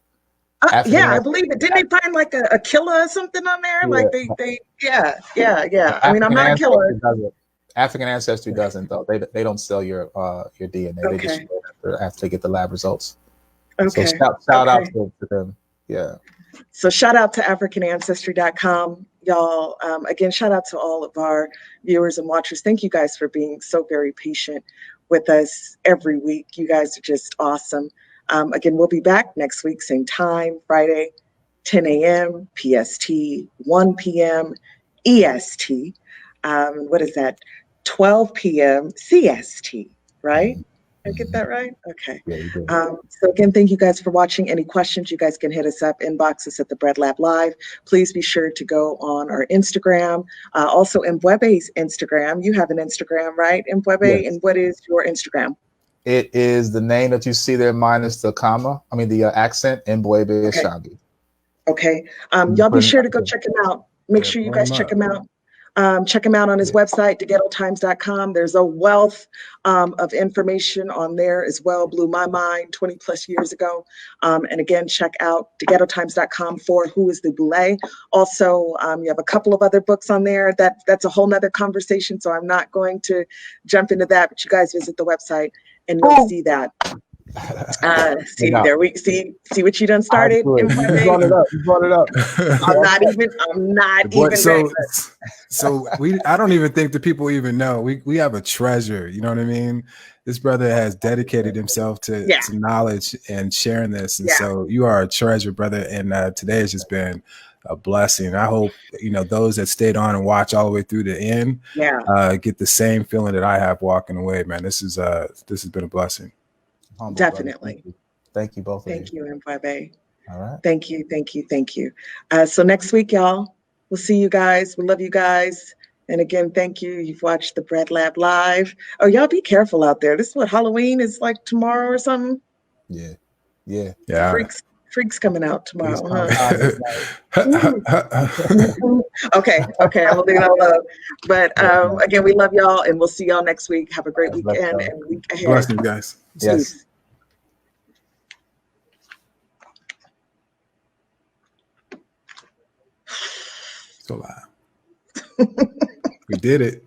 S4: Yeah, I believe it. Didn't they find like a killer or something on there? Yeah. Like yeah. I mean, I'm not a killer.
S3: African Ancestry doesn't, though. They don't sell your DNA.
S4: Okay.
S3: They just after they get the lab results.
S4: Okay.
S3: So shout out to them. Yeah.
S4: So shout out to AfricanAncestry.com, y'all. Again, shout out to all of our viewers and watchers. Thank you guys for being so very patient with us every week. You guys are just awesome. Again, we'll be back next week, same time, Friday, 10 a.m. PST, 1 p.m. EST. What is that? 12 p.m. CST, right? I get that right? Okay.
S3: Yeah, you did.
S4: So again, thank you guys for watching. Any questions, you guys can hit us up, inbox us at the Bread Lab Live. Please be sure to go on our Instagram. Also, Mbwebe's Instagram. You have an Instagram, right, Mbwebe? Yes. And what is your Instagram?
S3: It is the name that you see there minus the comma. I mean, the accent, Mbwebe Ishangi.
S4: Okay. Y'all be sure to go check him out. Make sure you guys check him out. Check him out on his website, theghettotimes.com. There's a wealth of information on there as well. Blew my mind 20 plus years ago. And again, check out theghettotimes.com for Who IZ the Boulé. Also, you have a couple of other books on there. That's a whole nother conversation, so I'm not going to jump into that, but you guys visit the website and you'll see that. See what you done started.
S3: You brought it up.
S4: I'm not even
S2: so I don't even think the people even know we have a treasure. You know what I mean? This brother has dedicated himself to knowledge and sharing this, and so you are a treasure, brother. And today has just been a blessing. I hope those that stayed on and watch all the way through the end get the same feeling that I have walking away. Man, this has been a blessing.
S3: Humble,
S4: definitely.
S3: Thank you both.
S4: Thank you, Mbwebe.
S3: All right.
S4: Thank you. So next week, y'all, we'll see you guys. We love you guys. And again, thank you. You've watched the Bread Lab Live. Oh, y'all be careful out there. This is what Halloween is like tomorrow or something.
S3: Yeah.
S4: Freaks coming out tomorrow. Okay. I'm gonna leave that alone. But again, we love y'all, and we'll see y'all next week. Have a great weekend and week ahead.
S2: Blessings, guys.
S3: Yes.
S2: So loud. We did it.